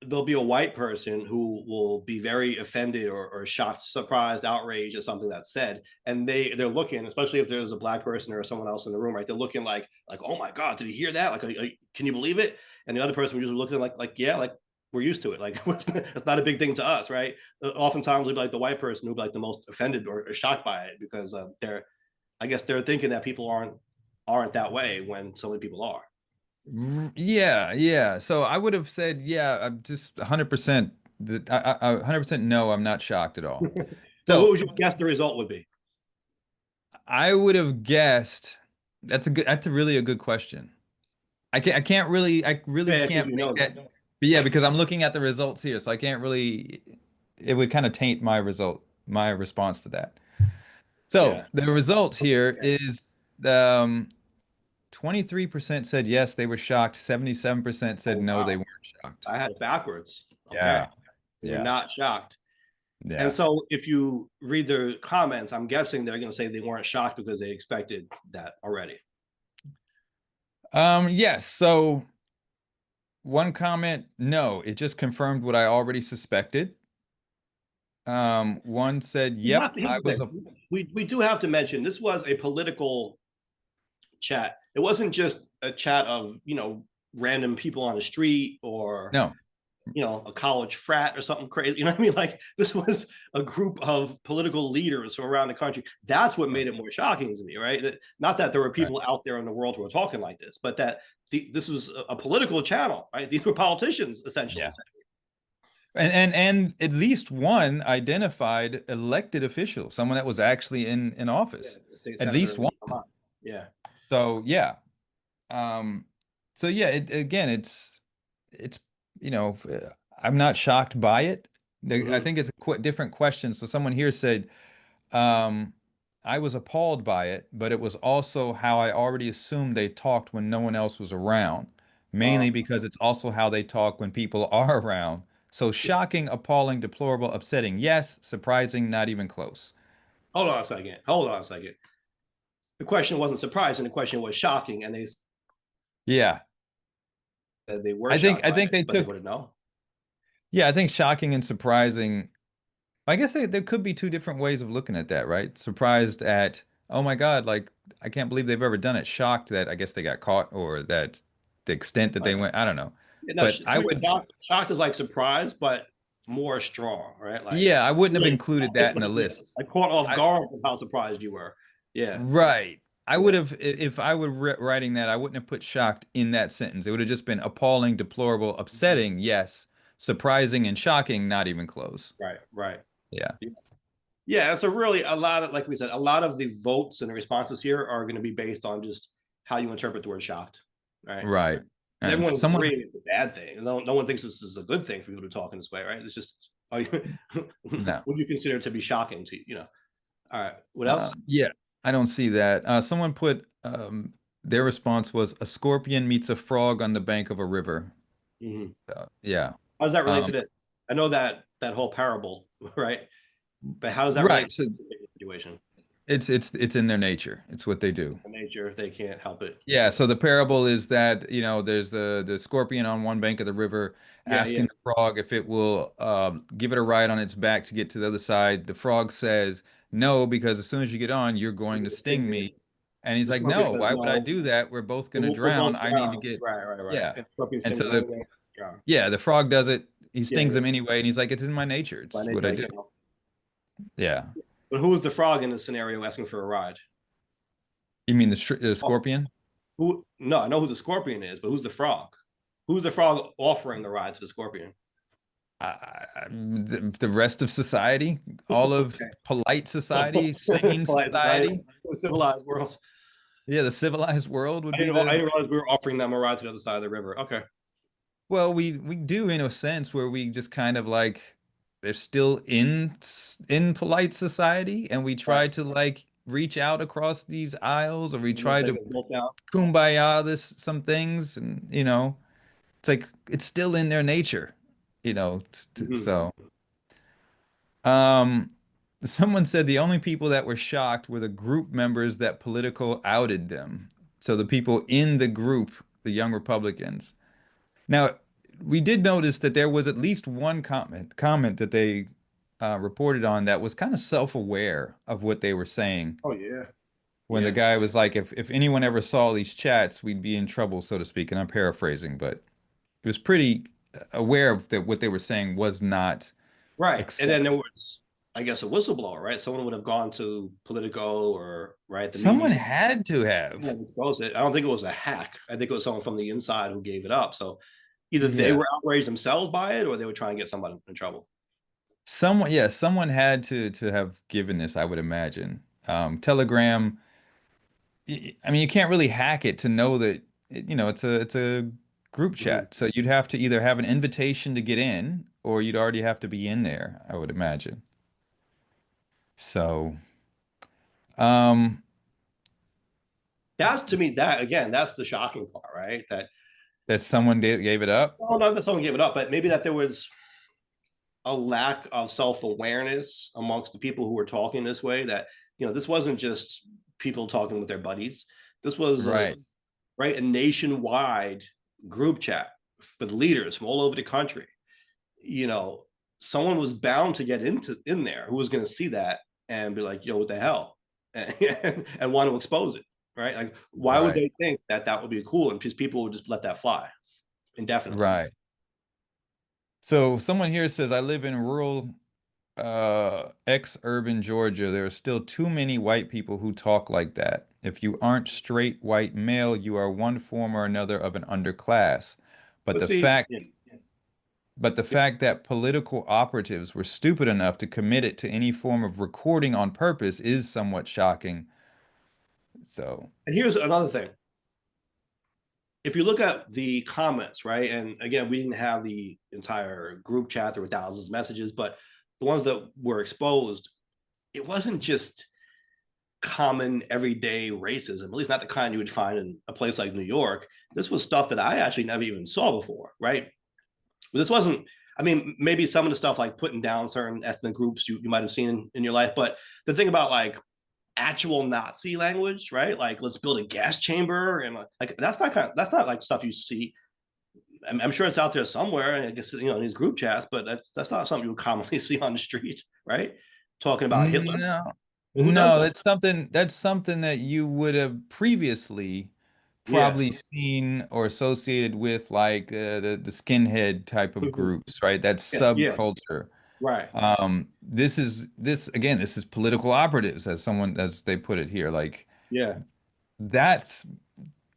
there'll be a white person who will be very offended or shocked, surprised, outraged at something that's said, and they're looking, especially if there's a black person or someone else in the room, right? They're looking like oh my God, did you hear that? Like can you believe it? And the other person was just looking like yeah, like we're used to it. Like it's not a big thing to us, right? Oftentimes, it'll be like the white person who'll be like the most offended or shocked by it because I guess they're thinking that people aren't that way when so many people are. Yeah, yeah. So I would have said, yeah, I'm just 100% that 100% no, I'm not shocked at all. But what So would you guess the result would be? I would have guessed that's a really a good question. I really Yeah, because can't you make know that. them. But yeah, because I'm looking at the results here, so I can't really it would kind of taint my response to that. So Yeah. the results here is 23% said yes, they were shocked. 77% said Oh no, they wow. weren't shocked. I had it backwards. Okay. Yeah. They were Yeah. not shocked. And Yeah. so if you read their comments, I'm guessing they're going to say they weren't shocked because they expected that already. Yes. So one comment, no, it just confirmed what I already suspected. One said, We have "Yep, to, here's I the was thing. a We do have to mention this was a political chat. It wasn't just a chat of, random people on the street or, no, a college frat or something crazy. You know what I mean? Like this was a group of political leaders from around the country. That's what right, made it more shocking to me, right? Not that there were right. people out there in the world who were talking like this, but that this was a political channel, right? These were politicians essentially. Yeah. And at least one identified elected official, someone that was actually in Yeah, office. state At senator least in one. Vermont. Yeah. So yeah. Um, so yeah, again, it's you know, I'm not shocked by it. I Mm-hmm. think it's a qu different question. So someone here said, um, I was appalled by it, but it was also how I already assumed they talked when no one else was around, mainly because it's also how they talk when people are around. So shocking, appalling, deplorable, upsetting, yes, surprising, not even close. Hold on a second. Hold on a second. The question wasn't surprising. The question was shocking, and they Yeah. said they were I think shocked I by think it, they but they took wouldn't know. yeah, I think shocking and surprising. I guess there could be two different ways of looking at that, right? Surprised at, oh my God, like I can't believe they've ever done it. Shocked that I guess they got caught or that the extent that they Right. went, I don't know. No, But to I me, would, shocked is like surprise, but more strong, right? Like, yeah, I wouldn't have really, included that in the list. I caught off I guard with how surprised you were. Yeah, right. I would yeah. have if I were writing that, I wouldn't have put shocked in that sentence. It would have just been appalling, deplorable, upsetting, yes, surprising and shocking, not even close. Right, right. Yeah. Yeah, it's a lot of, like we said, a lot of the votes and the responses here are going to be based on just how you interpret the word shocked, right? Right. And And everyone's someone agreeing it's a bad thing. No one thinks this is a good thing for people to talk in this way, right? It's just, are you, no. would you consider it to be shocking to you? All right. What else? Yeah, I don't see that. Someone put their response was a scorpion meets a frog on the bank of a river. Mm-hmm. Yeah. How does that relate to Um, this? I know that whole parable, right? But how does that relate right. to So the situation? it's in their nature. It's what they do. The nature, they can't help it. Yeah, so the parable is that, there's the scorpion on one bank of the river Yeah, yeah. asking the frog if it will give it a ride on its back to get to the other side. The frog says, no, because as soon as you get on, you're going to sting me. And he's The like, scorpion no, says why would I no. do that? We're both going to We're drown. both I need to drowned. get, Right, right, right. yeah. And scorpion And stings so him the, anyway. Drown. yeah, the frog does it. He Yeah, stings yeah. him anyway. And he's like, it's in my nature. By It's what nature, I I do. can't help. Yeah. But who was the frog in the scenario asking for a ride? You mean the Oh, scorpion? who? No, I know who the scorpion is, but who's the frog? Who's the frog offering the ride to the scorpion? The rest of society, all of Okay. polite society, sane Polite society, society. the civilized world. Yeah, the civilized world would be I the, didn't realize we were offering them a ride to the other side of the river. Okay. well, we do in a sense where we just kind of like they're still in polite society and we Right. try to like reach out across these aisles or we And they'll try take to us both down. kumbaya this some things and it's like it's still in their nature, Mhm. so um someone said the only people that were shocked were the group members that political outed them. So the people in the group, the young Republicans. Now, we did notice that there was at least one comment that they reported on that was kind of self-aware of what they were saying. Oh yeah. When the Yeah. guy was like, if anyone ever saw these chats, we'd be in trouble, so to speak. And I'm paraphrasing, but he was pretty aware of that what they were saying was not Right. And then there accept. was, I guess, a whistleblower, right? Someone would have gone to Politico or right the Someone media had to and have. exposed it. I don't think it was a hack. I think it was someone from the inside who gave it up. So either they Yeah. were outraged themselves by it, or they were trying to get somebody in trouble. Someone had to have given this, I would imagine. Telegram, I mean, you can't really hack it to know that it's a group Mhm. chat. So you'd have to either have an invitation to get in, or you'd already have to be in there, I would imagine. So, um, That's to me that again, that's the shocking part, right? That that someone gave it up. well, not that someone gave it up, but maybe that there was a lack of self-awareness amongst the people who were talking this way, that this wasn't just people talking with their buddies. This was a Right. right a nationwide group chat with leaders from all over the country. you know Someone was bound to get in there who was going to see that and be like, yo, what the hell? And want to expose it, right? Like, why would Right. they think that that would be cool? And because people would just let that fly indefinitely. Right. So someone here says, I live in rural ex-urban Georgia. There are still too many white people who talk like that. If you aren't straight white male, you are one form or another of an underclass. But But the see, fact but the fact that political operatives were stupid enough to commit it to any form of recording on purpose is somewhat shocking. So, and here's another thing. If you look at the comments, right, and again, we didn't have the entire group chat, there were thousands of messages, but the ones that were exposed, it wasn't just common everyday racism, at least not the kind you would find in a place like New York. This was stuff that I actually never even saw before, right? This wasn't, I mean, maybe some of the stuff like putting down certain ethnic groups you might have seen in your life, but the thing about like actual Nazi language, right? Like, let's build a gas chamber, and like that's not like stuff you see. I'm sure it's out there somewhere, and I guess in these group chats, but that's not something you would commonly see on the street, right? Talking about Hitler. no. Well, who does No, that? that's something that you would have previously Yeah. probably seen or associated with like the skinhead type of Mhm. groups, right? That's Yeah. Yeah. subculture. Right. This is political operatives, as they put it here. Like Yeah. that's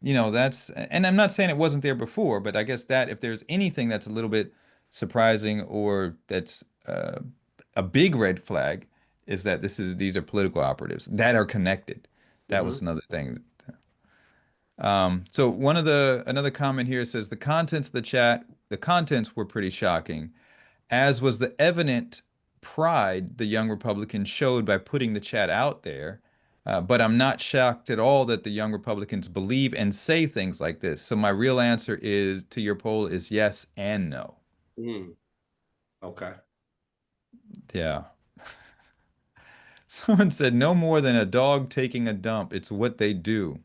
and I'm not saying it wasn't there before, but I guess that if there's anything that's a little bit surprising or that's a big red flag, is that these are political operatives that are connected. That was Hmm. another thing. So another comment here says the contents were pretty shocking, as was the evident pride the young Republicans showed by putting the chat out there. But I'm not shocked at all that the young Republicans believe and say things like this. So my real answer is to your poll is yes and no. Mm. Okay. Yeah. Someone said no more than a dog taking a dump. It's what they do.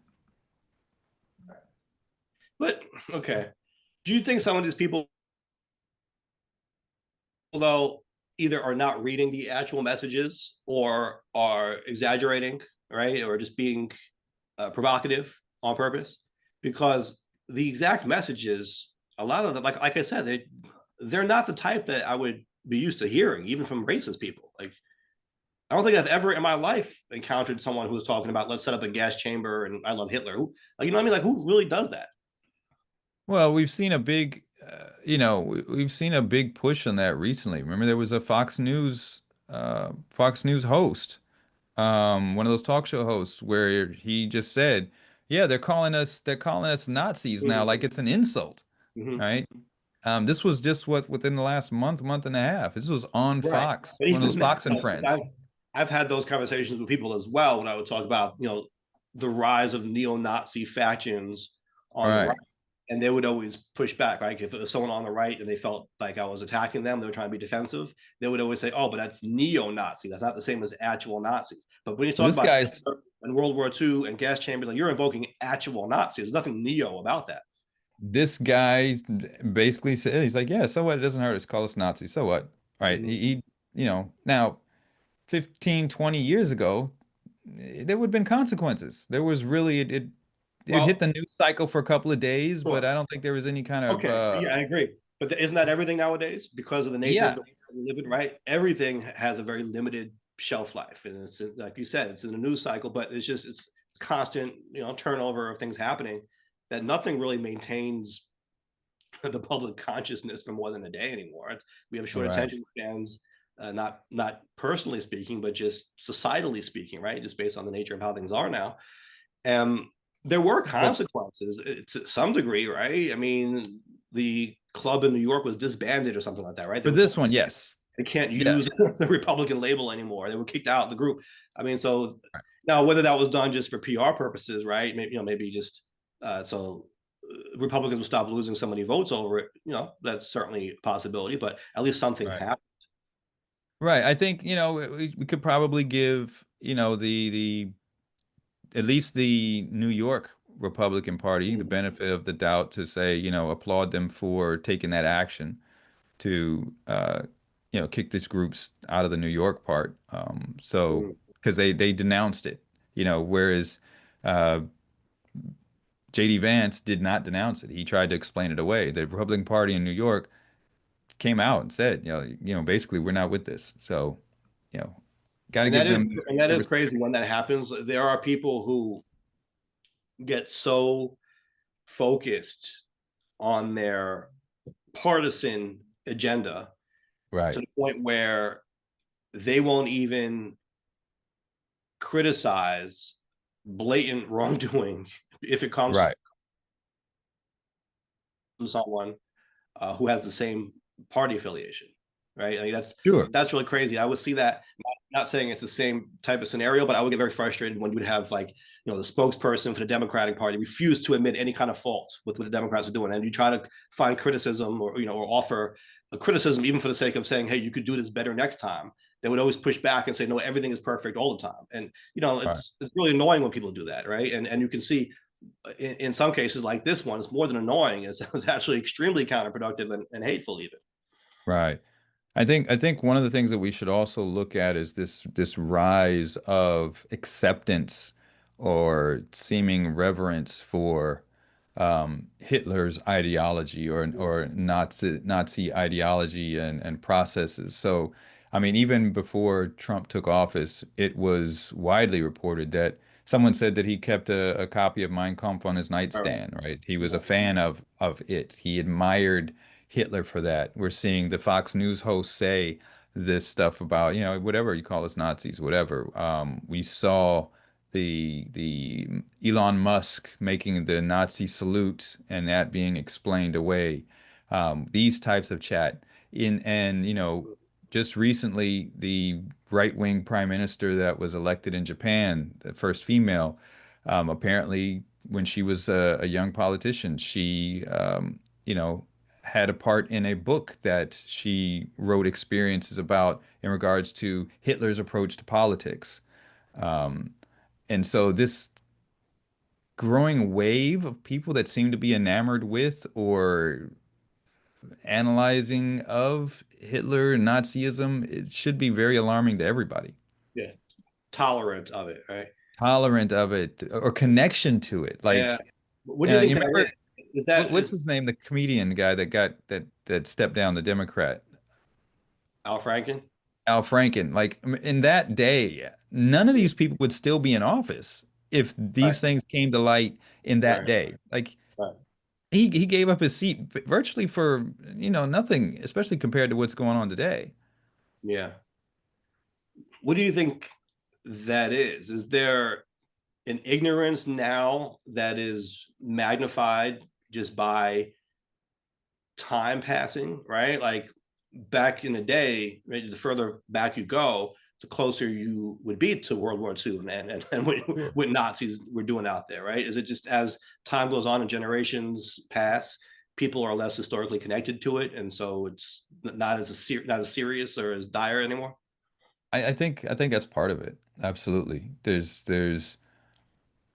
But okay. Do you think some of these people, though, either are not reading the actual messages or are exaggerating, right, or just being provocative on purpose? Because the exact messages, a lot of them, like I said, they're not the type that I would be used to hearing, even from racist people. Like, I don't think I've ever in my life encountered someone who was talking about, let's set up a gas chamber and I love Hitler. Like, you know what I mean? Like, who really does that? Well, we've seen a big push on that recently. Remember, there was a Fox News host, one of those talk show hosts, where he just said, "Yeah, they're calling us Nazis now, like Mm-hmm. it's an insult." Mm-hmm. Right? This was just within the last month and a half. This was on Right. Fox, But one of those even now, Fox and Friends. I've had those conversations with people as well when I would talk about, the rise of neo-Nazi factions on the right. Right. And they would always push back, right? If it was someone on the right and they felt like I was attacking them, they were trying to be defensive. They would always say, "Oh, but that's neo-Nazi. That's not the same as actual Nazis." But when you talk This about guy's Hitler and World War II and gas chambers, like, you're invoking actual Nazis. There's nothing neo about that. this guy basically said, he's like, "Yeah, so what? It doesn't hurt us. Call us Nazis. So what?" Right? Mhm. Now 15, 20 years ago, there would have been consequences. There was really it hit Well, the news cycle for a couple of days, but sure. I don't think there was any kind of Okay, yeah, I agree. But isn't that everything nowadays? Because of the nature of yeah. the world we live in, right? Everything has a very limited shelf life, and it's like you said, it's in the news cycle, but it's constant, turnover of things happening, that nothing really maintains the public consciousness for more than a day anymore. We have short Right. attention spans, not personally speaking, but just societally speaking, right? Just based on the nature of how things are now. And there were But consequences, to some degree, right? I mean, the club in New York was disbanded or something like that, right? They for were told this one, yes. they can't Yeah. use the Republican label anymore. They were kicked out of the group. I mean, so Right. now whether that was done just for PR purposes, right? Maybe maybe just so Republicans will stop losing so many votes over it. That's certainly a possibility, but at least something Right. happened. Right. I think, we could probably give, the at least the New York Republican Party the Mhm. benefit of the doubt to say, applaud them for taking that action to kick these groups out of the New York part. So Mhm. because they denounced it, whereas uh, JD Vance did not denounce it. He tried to explain it away. The Republican Party in New York came out and said, basically we're not with this. So, you know, got to And give that is them and that their is respect. crazy when that happens. There are people who get so focused on their partisan agenda to Right, the point where they won't even criticize blatant wrongdoing if it comes right. from someone who has the same party affiliation, right? I mean, Sure. that's really crazy. I would see that. Not saying it's the same type of scenario, but I would get very frustrated when you would have like the spokesperson for the Democratic Party refuse to admit any kind of fault with what the Democrats are doing, and you try to find criticism or or offer a criticism even for the sake of saying, hey, you could do this better next time. They would always push back and say, no, everything is perfect all the time, and Right. it's really annoying when people do that, right? And you can see in some cases like this one, it's more than annoying. It's actually extremely counterproductive and hateful even. Right. I think one of the things that we should also look at is this rise of acceptance or seeming reverence for Hitler's ideology or Nazi ideology and processes. So, I mean, even before Trump took office, it was widely reported that someone said that he kept a copy of Mein Kampf on his All right. nightstand, right? He was a Yeah. fan of it. He admired Hitler for that. We're seeing the Fox News hosts say this stuff about, whatever you call us Nazis, whatever. We saw the Elon Musk making the Nazi salute and that being explained away. These types of chat in and just recently the right-wing prime minister that was elected in Japan, the first female, apparently when she was a young politician, she had a part in a book that she wrote experiences about in regards to Hitler's approach to politics. Um, and so this growing wave of people that seem to be enamored with or analyzing of Hitler and Nazism, it should be very alarming to everybody. Yeah. Tolerant of it, right? Tolerant of it or connection to it. Yeah. Like, What do you think you that remember is? Is that what's is his name? The comedian guy that got that stepped down, the Democrat. Al Franken? Al Franken, like in that day, none of these people would still be in office if Right, these things came to light in that right, day. Like right. he gave up his seat virtually for, nothing, especially compared to what's going on today. Yeah. What do you think that is? Is there an ignorance now that is magnified just by time passing, right? Like back in the day, right, the further back you go, the closer you would be to World War II and Sure. what Nazis were doing out there, right? Is it just as time goes on and generations pass, people are less historically connected to it, and so it's not as serious or as dire anymore? I think that's part of it. Absolutely. There's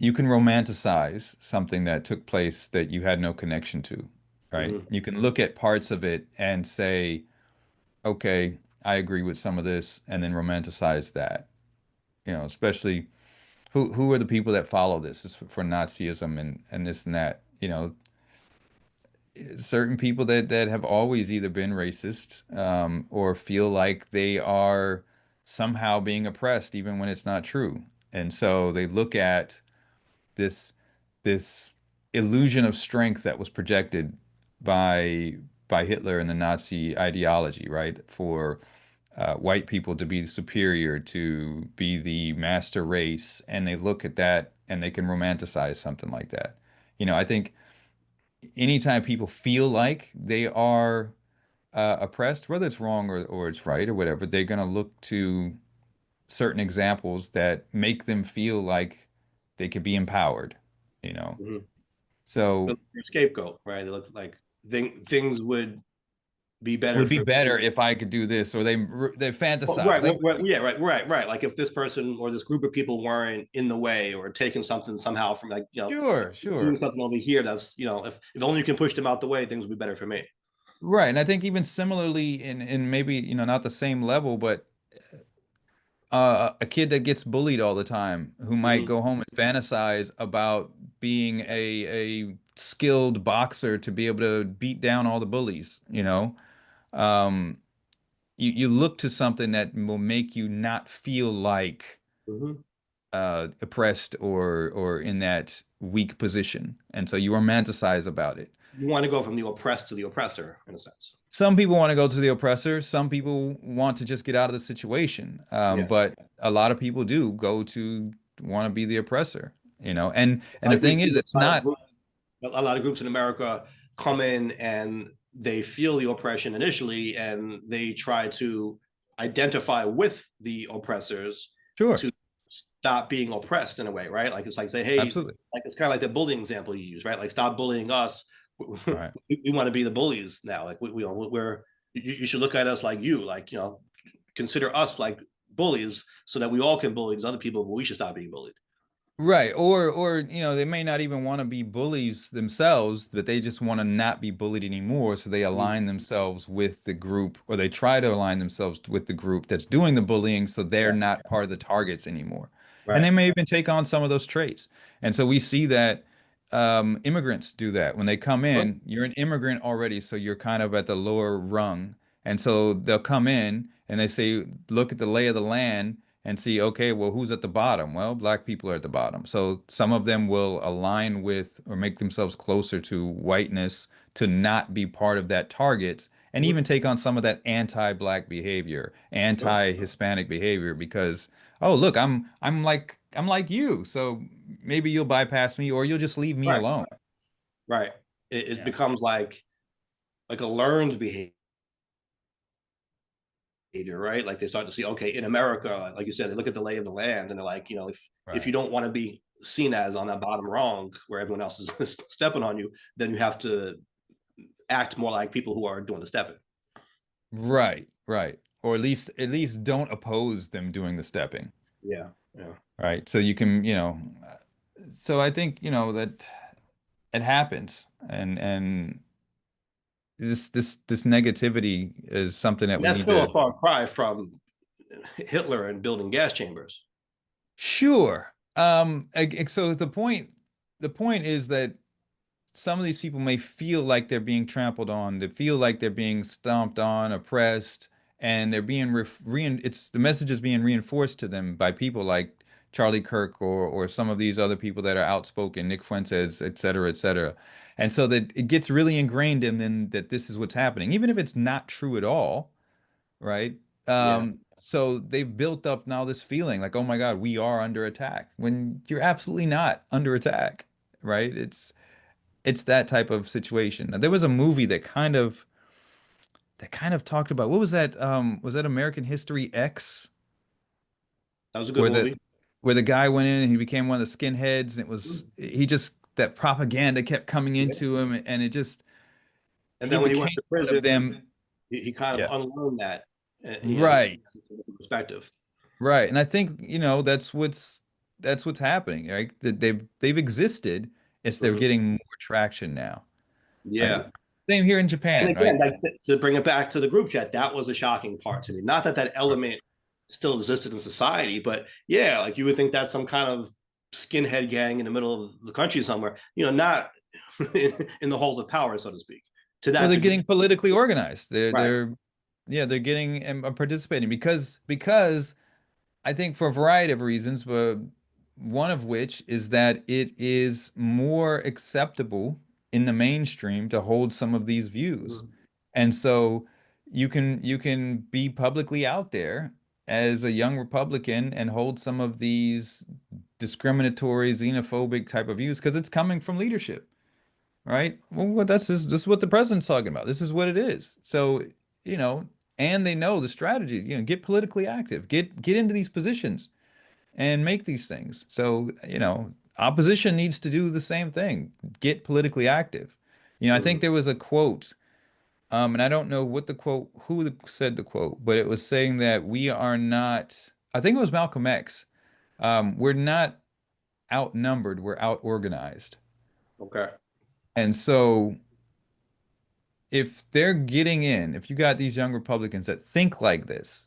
you can romanticize something that took place that you had no connection to, right? Mm-hmm. You can look at parts of it and say, okay, I agree with some of this, and then romanticize that. Especially who are the people that follow this for Nazism and this and that. Certain people that have always either been racist or feel like they are somehow being oppressed, even when it's not true. And so they look at this this illusion of strength that was projected by by Hitler and the Nazi ideology, right? For white people to be superior, to be the master race, and they look at that and they can romanticize something like that. I think anytime people feel like they are oppressed, whether it's wrong or it's right or whatever, they're going to look to certain examples that make them feel like they could be empowered, you know. Mm-hmm. So, Scapegoat, right? They look like things would be better would be for better if I could do this, or they well, fantasize. right, Like, yeah, right. Like if this person or this group of people weren't in the way or taking something somehow from like sure, doing sure. something over here that's if only you can push them out the way, things would be better for me. Right. And I think even similarly in maybe, not the same level, but a kid that gets bullied all the time who might Hmm. go home and fantasize about being a skilled boxer to be able to beat down all the bullies, um, you look to something that will make you not feel like Hmm. oppressed or in that weak position. And so you romanticize about it. You want to go from the oppressed to the oppressor in a sense. Some people want to go to the oppressor. Some people want to just get out of the situation. Yeah, But a lot of people do go to want to be the oppressor, And I the think we thing see is, a it's lot of not groups, a lot of groups in America come in and they feel the oppression initially, and they try to identify with the oppressors sure, to stop being oppressed in a way, right? Like it's like say, hey, absolutely like it's kind of like the bullying example you use, right? Like stop bullying us. right. We want to be the bullies now. Like we're you should look at us like you, like consider us like bullies, so that we all can bully these other people, but we should stop being bullied. Right. Or they may not even want to be bullies themselves, but they just want to not be bullied anymore. So they Mm. align themselves with the group, or they try to align themselves with the group that's doing the bullying, so they're Yeah, not part of the targets anymore. And they right. may even take on some of those traits. And so we see that immigrants do that. When they come Sure. in, you're an immigrant already, so you're kind of at the lower rung. And so they'll come in and they say, look at the lay of the land and see, okay, well, who's at the bottom? Well, black people are at the bottom. So some of them will align with or make themselves closer to whiteness to not be part of that target and Mhm. even take on some of that anti-black behavior, Sure. anti-Hispanic behavior because, oh, look, I'm like you. So maybe you'll bypass me or you'll just leave me Right. alone. Right. It Yeah. becomes like a learned behavior, right? Like they start to see, okay, in America, like you said, they look at the lay of the land and they're like, if Right. you don't want to be seen as on that bottom rung where everyone else is stepping on you, then you have to act more like people who are doing the stepping. Right. Right. Or at least don't oppose them doing the stepping. Yeah. Yeah. Right. So you can, so I think, that it happens and this negativity is something that And we that's need still to a far cry from Hitler and building gas chambers. sure. So the point is that some of these people may feel like they're being trampled on, they feel like they're being stomped on, oppressed, and they're being it's the message is being reinforced to them by people like Charlie Kirk or some of these other people that are outspoken, Nick Fuentes, et cetera, et cetera. And so that it gets really ingrained in them that this is what's happening, even if it's not true at all, right? Yeah. So they've built up now this feeling like, oh my God, we are under attack, when you're absolutely not under attack, right? It's that type of situation. Now, there was a movie that kind of talked about what was that American History X That was a good where the movie. where the guy went in and he became one of the skinheads and it was he just that propaganda kept coming Yeah. into him and it just And he then when he went became to one of prison, them. he kind of Yeah. unlearned that, and Right. from a different perspective. Right. And I think, that's what's happening, right? That they've existed. It's they're Mhm. getting more traction now. Right? Yeah. Same here in And Japan, right? again, like to bring it back to the group chat, that was a shocking part to me. Not that that element still existed in society, but yeah, like you would think that's some kind of skinhead gang in the middle of the country somewhere, not in the halls of power, so to speak, to Well, that they're degree. getting politically organized. They're Right. they're yeah, they're getting and are participating because I think for a variety of reasons, but one of which is that it is more acceptable in the mainstream to hold some of these views. Mhm. And so you can be publicly out there as a young Republican and hold some of these discriminatory, xenophobic type of views because it's coming from leadership, right? Well, this is what the president's talking about. This is what it is. So, you know, and they know the strategy, get politically active, get into these positions and make these things. So, opposition needs to do the same thing. Get politically active. I think Mhm. there was a quote And I don't know what the quote, said the quote, but it was saying that we are not, I think it was Malcolm X. We're not outnumbered, we're out organized. Okay. And so if they're getting in, if you got these young Republicans that think like this,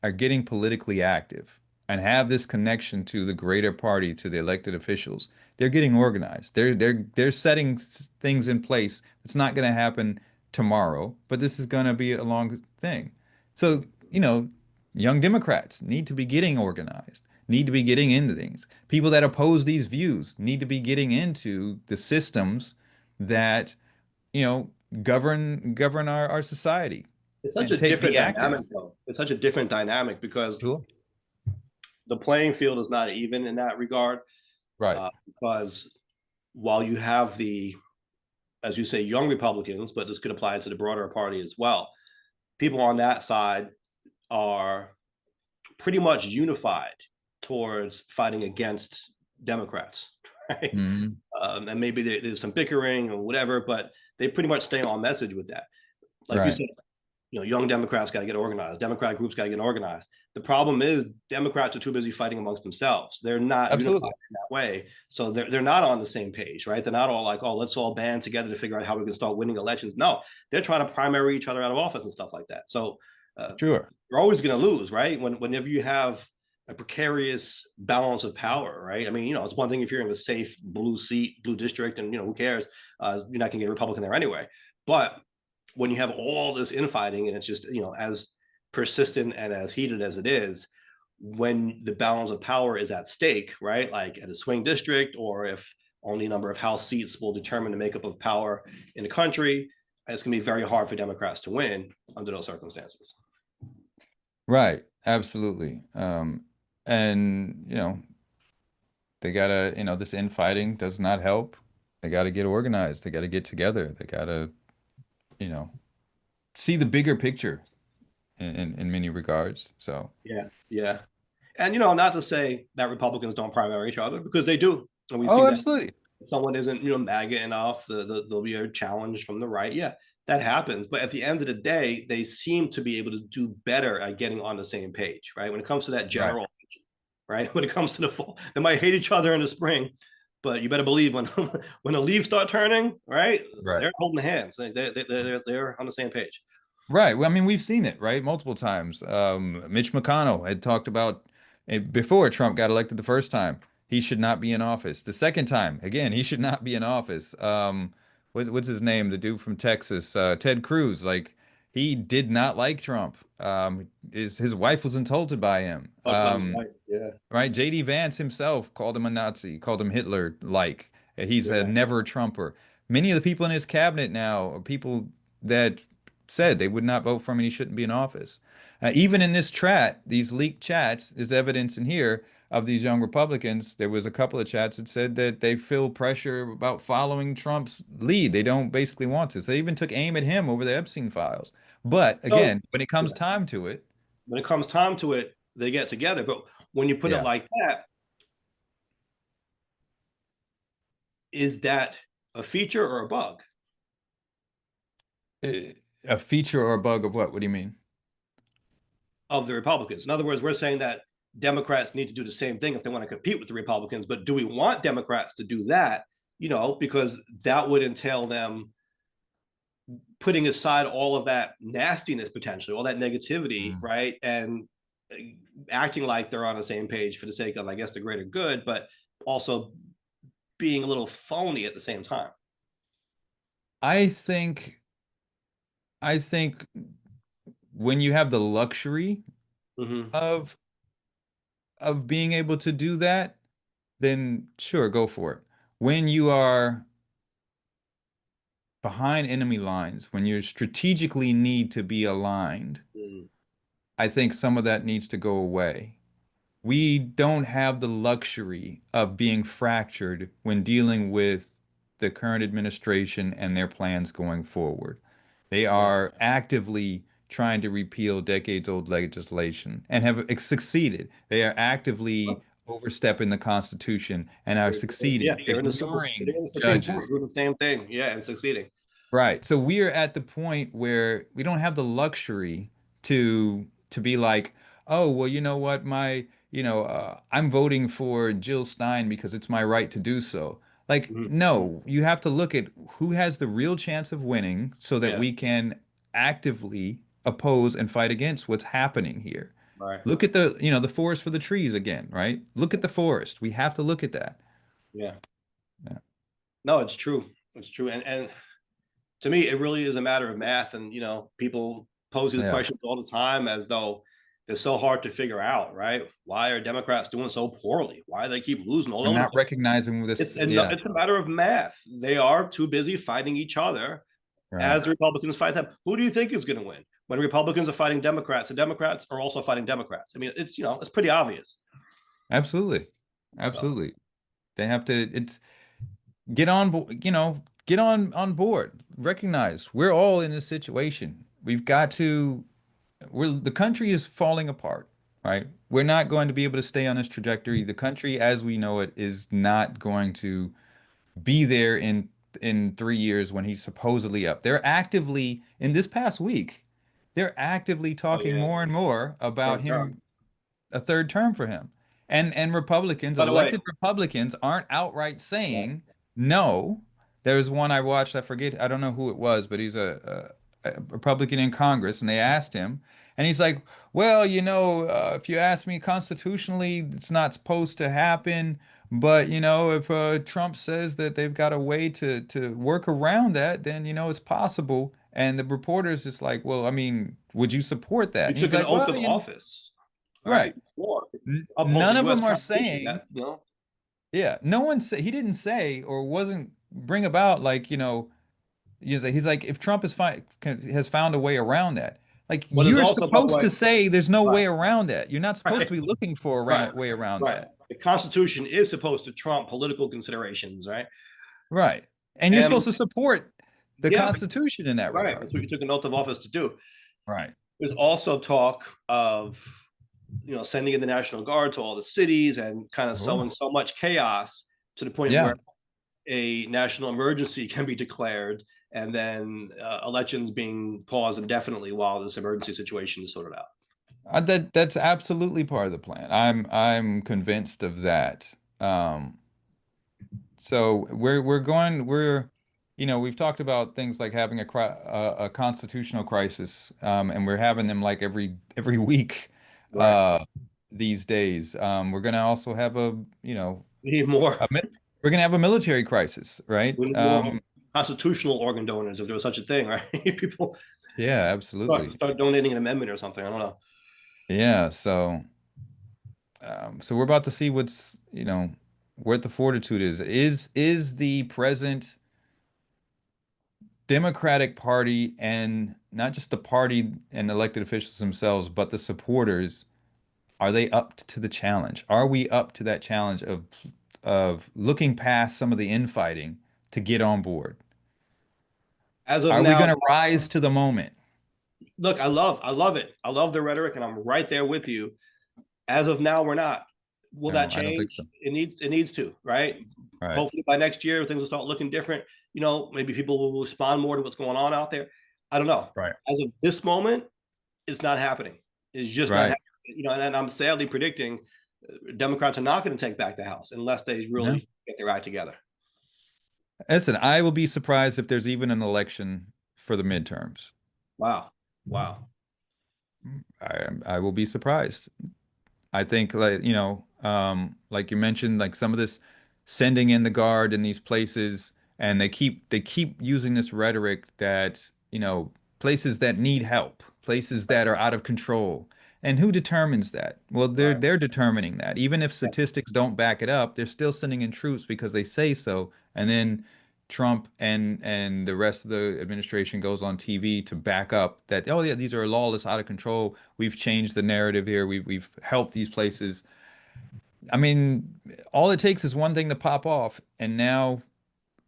are getting politically active and have this connection to the greater party, to the elected officials, they're getting organized. They're setting things in place. It's not going to happen tomorrow, but this is going to be a long thing. So, young Democrats need to be getting organized, need to be getting into things. People that oppose these views need to be getting into the systems that, you know, govern our society It's such and a take different be dynamic, active. though. It's such a different dynamic because Sure. the playing field is not even in that regard. Right. Because while you have the, as you say, young Republicans, but this could apply to the broader party as well, people on that side are pretty much unified towards fighting against Democrats, right? Mhm. And maybe there's some bickering or whatever, but they pretty much stay on message with that. Like you Right. said, young Democrats got to get organized. Democrat groups got to get organized. The problem is Democrats are too busy fighting amongst themselves. They're not unified Absolutely. in that way. So they're not on the same page, right? They're not all like, oh, let's all band together to figure out how we can start winning elections. No, they're trying to primary each other out of office and stuff like that. So uh, Sure. you're always going to lose, right? Whenever you have a precarious balance of power, right? I mean, it's one thing if you're in a safe blue seat, blue district, and who cares? You're not going to get a Republican there anyway. But when you have all this infighting and it's just as persistent and as heated as it is, when the balance of power is at stake, right, like at a swing district, or if only a number of house seats will determine the makeup of power in the country, it's going to be very hard for Democrats to win under those circumstances. Right. Absolutely. And they gotta, this infighting does not help. They gotta get organized. They gotta get together. They gotta, you know, see the bigger picture in many regards. So, Yeah, yeah. And not to say that Republicans don't primary each other, because they do, and we see oh, that absolutely. if someone isn't MAGA enough, there'll be a challenge from the right. Yeah, that happens. But at the end of the day, they seem to be able to do better at getting on the same page, right? When it comes to that Right. general, right? When it comes to the fall, they might hate each other in the spring, but you better believe when when the leaves start turning, right? Right. They're holding hands. They're on the same page. Right. Well, I mean, we've seen it, right? Multiple times. Mitch McConnell had talked about it before Trump got elected the first time. He should not be in office. The second time, again, he should not be in office. What's his name? The dude from Texas, Ted Cruz. Like, he did not like Trump. His wife was insulted by him. Talked about his wife. Yeah, Right? JD Vance himself called him a Nazi, called him Hitler-like. He's a yeah. never Trumper. Many of the people in his cabinet now are people that said they would not vote for him and he shouldn't be in office. Even in this chat, these leaked chats, there's evidence in here of these young Republicans. There was a couple of chats that said that they feel pressure about following Trump's lead. They don't basically want to. So they even took aim at him over the Epstein files. But So again, when it yeah, comes time to it, when it comes time to it, they get together. But when you put it yeah. like that, is that a feature or a bug A feature or a bug of what? What do you mean? of the Republicans? In other words, we're saying that Democrats need to do the same thing if they want to compete with the Republicans. But do we want Democrats to do that? Because that would entail them putting aside all of that nastiness, potentially all that negativity, Mm. right? And acting like they're on the same page for the sake of, I guess, the greater good, but also being a little phony at the same time. I think I think when you have the luxury Mm-hmm. of being able to do that, then sure, go for it. When you are behind enemy lines, when you strategically need to be aligned, Mm-hmm. I think some of that needs to go away. We don't have the luxury of being fractured when dealing with the current administration and their plans going forward. They Right. are actively trying to repeal decades-old legislation and have succeeded. They are actively overstepping the Constitution and are Yeah, succeeding, they're in the ignoring Supreme Court judges. doing the same thing. Yeah, and succeeding. Right. So we are at the point where we don't have the luxury to be like, oh, well, you know what, I'm voting for Jill Stein because it's my right to do so. Like, Mhm. no, you have to look at who has the real chance of winning so that Yeah, we can actively oppose and fight against what's happening here. right. Look at the forest for the trees again, right? Look at the forest. We have to look at that. Yeah. Yeah. No, it's true. It's true. And to me, it really is a matter of math. And people pose these Yeah. questions all the time as though they're so hard to figure out, right? Why are Democrats doing so poorly? Why do they keep losing all We're over the not place? recognizing this. Yeah. It's a matter of math. They are too busy fighting each other Right. as the Republicans fight them. Who do you think is going to win when Republicans are fighting Democrats? The Democrats are also fighting Democrats. I mean, it's pretty obvious. Absolutely. So Absolutely. They have to it's get on get on board. Recognize we're all in this situation. We've got to we're the country is falling apart, right? We're not going to be able to stay on this trajectory. The country as we know it is not going to be there in 3 years when he's supposedly up. They're actively in this past week, they're actively oh talking yeah, more and more about third term. him a third term for him. And Republicans, By the way, elected Republicans, aren't outright yeah, saying no. There's one I watched, I forget, I don't know who it was, but he's a Republican in Congress, and they asked him, and he's like, well, if you ask me constitutionally, it's not supposed to happen. But if Trump says that they've got a way to work around that, then it's possible. And the reporter's just like, well, I mean, would you support that? you And took he's an like, oath well, of office, right? right. You swore to uphold the None of U.S. them are Constitution. saying, That. yeah, no one said he didn't say or wasn't bring about like, he's like, if Trump has found a way around that, like But there's you're also, by the supposed way, to say there's no right, way around that. You're not supposed right, to be looking for a right, way around right. that. The Constitution is supposed to trump political considerations, right? Right. And you're supposed And to support the yeah, Constitution in that right. regard. That's what you took an oath of office to do. Right. There's also talk of sending in the National Guard to all the cities and kind of Oh, sowing so much chaos to the point yeah. where a national emergency can be declared and then elections being paused indefinitely while this emergency situation is sorted out. That's absolutely part of the plan. I'm convinced of that. So we've talked about things like having a constitutional crisis, and we're having them like every week Right. uh, these days. We're gonna also have We need more. a mi- we're gonna have a military crisis, right? We need more constitutional organ donors if there was such a thing, right? People Yeah, start, absolutely. start donating an amendment or something. I don't know. Yeah, so we're about to see what the fortitude is. Is the present Democratic Party, and not just the party and elected officials themselves, but the supporters, are they up to the challenge? Are we up to that challenge of looking past some of the infighting to get on board? As of Are we now, going to rise to the moment? look, I love it. I love the rhetoric, and I'm right there with you. As of now, we're not. Will that No, I don't think change? so. It needs to, right? Right, Hopefully by next year things will start looking different. Maybe people will respond more to what's going on out there. I don't know. right, As of this moment, it's not happening. It's just not right. happening. And I'm sadly predicting Democrats are not going to take back the House unless they Yeah. really get their act together. Listen, I will be surprised if there's even an election for the midterms. Wow. Wow. I will be surprised. I think like you mentioned, like some of this sending in the guard in these places, and they keep using this rhetoric that, places that need help, places Right. that are out of control. And who determines that? Well, they're Right. they're determining that. Even if statistics don't back it up, they're still sending in troops because they say so. And then Trump and the rest of the administration goes on TV to back up that, oh yeah, these are lawless, out of control. We've changed the narrative here. We've helped these places. I mean, all it takes is one thing to pop off, and now,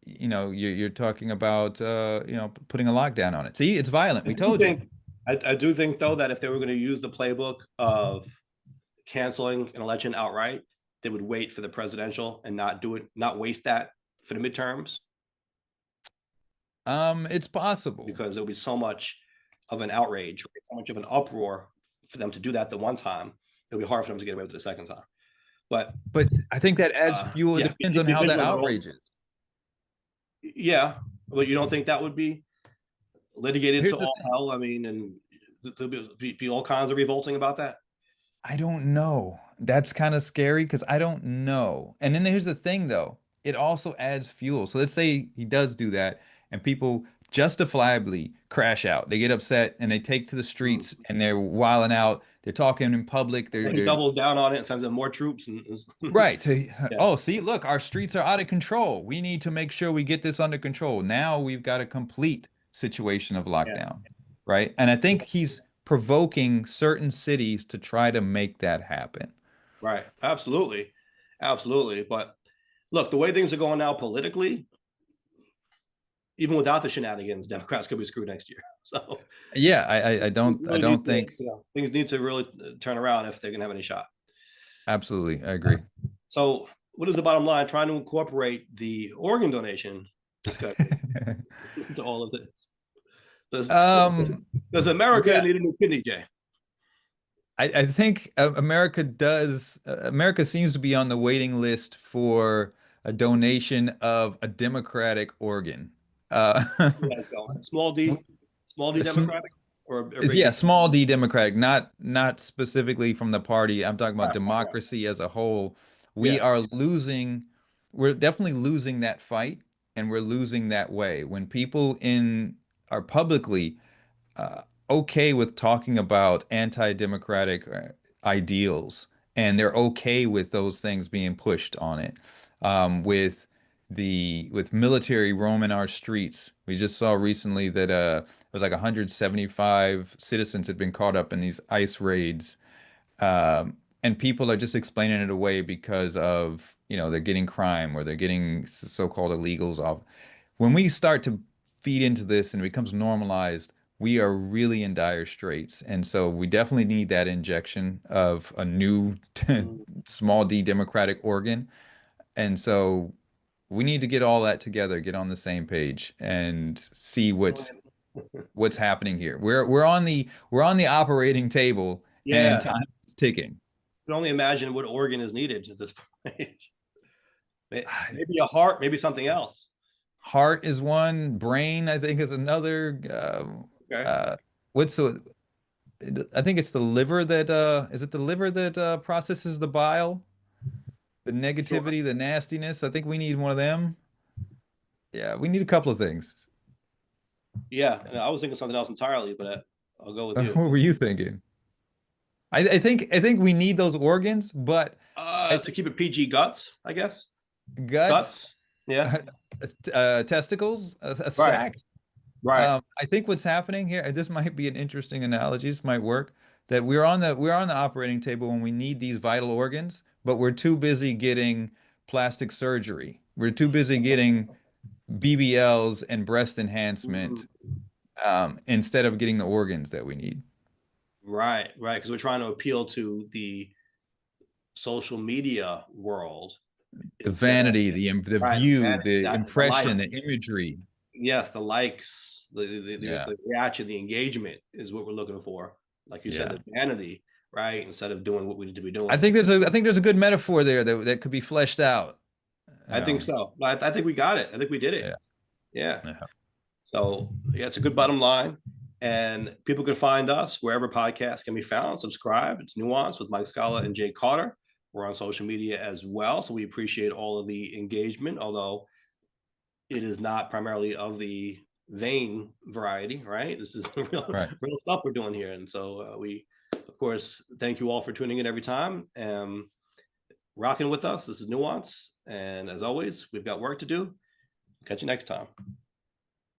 you're talking about putting a lockdown on it. See, it's violent. I We do told you. think I do think though that if they were going to use the playbook of canceling an election outright, they would wait for the presidential and not do it, not waste that for the midterms. It's possible. because there'll be so much of an outrage, right? So much of an uproar for them to do that the one time. It'll be hard for them to get away with it the second time. But But I think that adds fuel. It yeah, depends on be how that vigilant on all outrage this. is. Yeah, but you don't think that would be litigated to Here's the all thing. hell? I mean, and there'll be all kinds of revolting about that. I don't know. That's kind of scary because I don't know. And then here's the thing, though. It also adds fuel. So let's say he does do that, and people justifiably crash out. They get upset and they take to the Mm. streets and they're wilding out. They're talking in public. And he They're doubles down on it and sends in more troops. right. Yeah, Oh, see, look, our streets are out of control. We need to make sure we get this under control. Now we've got a complete situation of yeah, lockdown, right? And I think he's provoking certain cities to try to make that happen. right. Absolutely, absolutely. But look, the way things are going now politically, even without the shenanigans, Democrats could be screwed next year. So Yeah, we I really don't need to, think things need to really turn around if they're gonna have any shot. absolutely. I agree. So, what is the bottom line? Trying to incorporate the organ donation discussion into all of this. Does Um, does America yeah, need a new kidney, Jay? I think America does. America seems to be on the waiting list for a donation of a democratic organ. Uh, Yeah, going small d w- Democratic or Is big yeah, D? small d Democratic, not specifically from the party. I'm talking about Right, right. democracy as a whole. We Yeah. are losing, we're definitely losing that fight, and we're losing that way. When people in are publicly okay with talking about anti-democratic ideals, and they're okay with those things being pushed on it. With military roaming our streets, we just saw recently that it was like 175 citizens had been caught up in these ICE raids, and people are just explaining it away because of, they're getting crime or they're getting so-called illegals off. When we start to feed into this and it becomes normalized, we are really in dire straits. And so we definitely need that injection of a new Mm. small d democratic organ. And so we need to get all that together, get on the same page and see what's happening here. We're on the operating table and Yeah, time is ticking. you can only imagine what organ is needed at this point. Maybe a heart, maybe something else. Heart is one, brain, I think, is another. Okay, Uh, what's the I think it's the liver that is it the liver that processes the bile, the sure. negativity, the nastiness. I think we need one of them. Yeah, we need a couple of things. Yeah, and I was thinking something else entirely, but I'll go with you. What were you thinking? I think we need those organs, but I To think keep it PG, guts, I guess. guts, Guts. Yeah. testicles, a Right. sac. Right. I think what's happening here, this might be an interesting analogy. This might work. That we're on the operating table when we need these vital organs, but we're too busy getting plastic surgery. We're too busy getting BBLs and breast Mm. enhancement, instead of getting the organs that we need. Right. Right. Because we're trying to appeal to the social media world The instead of vanity, the right. view, That the exactly the like. impression, the imagery. Yes, the likes, Yeah, the reaction, the engagement is what we're looking for. Like you said, yeah. the vanity, right? Instead of doing what we need to be I doing. think there's a good metaphor there that could be fleshed out. I think Um, so. I think we got it. I think we did it. yeah, Yeah. yeah. So yeah, it's a good bottom line. And people can find us wherever podcasts can be found. Subscribe. It's Nuance with Mike Scala and Jay Carter. We're on social media as well. So we appreciate all of the engagement, although it is not primarily of the vain variety, right? This is Right. real stuff we're doing here. And so we, of course, thank you all for tuning in every time and rocking with us. This is Nuance. And as always, we've got work to do. Catch you next time.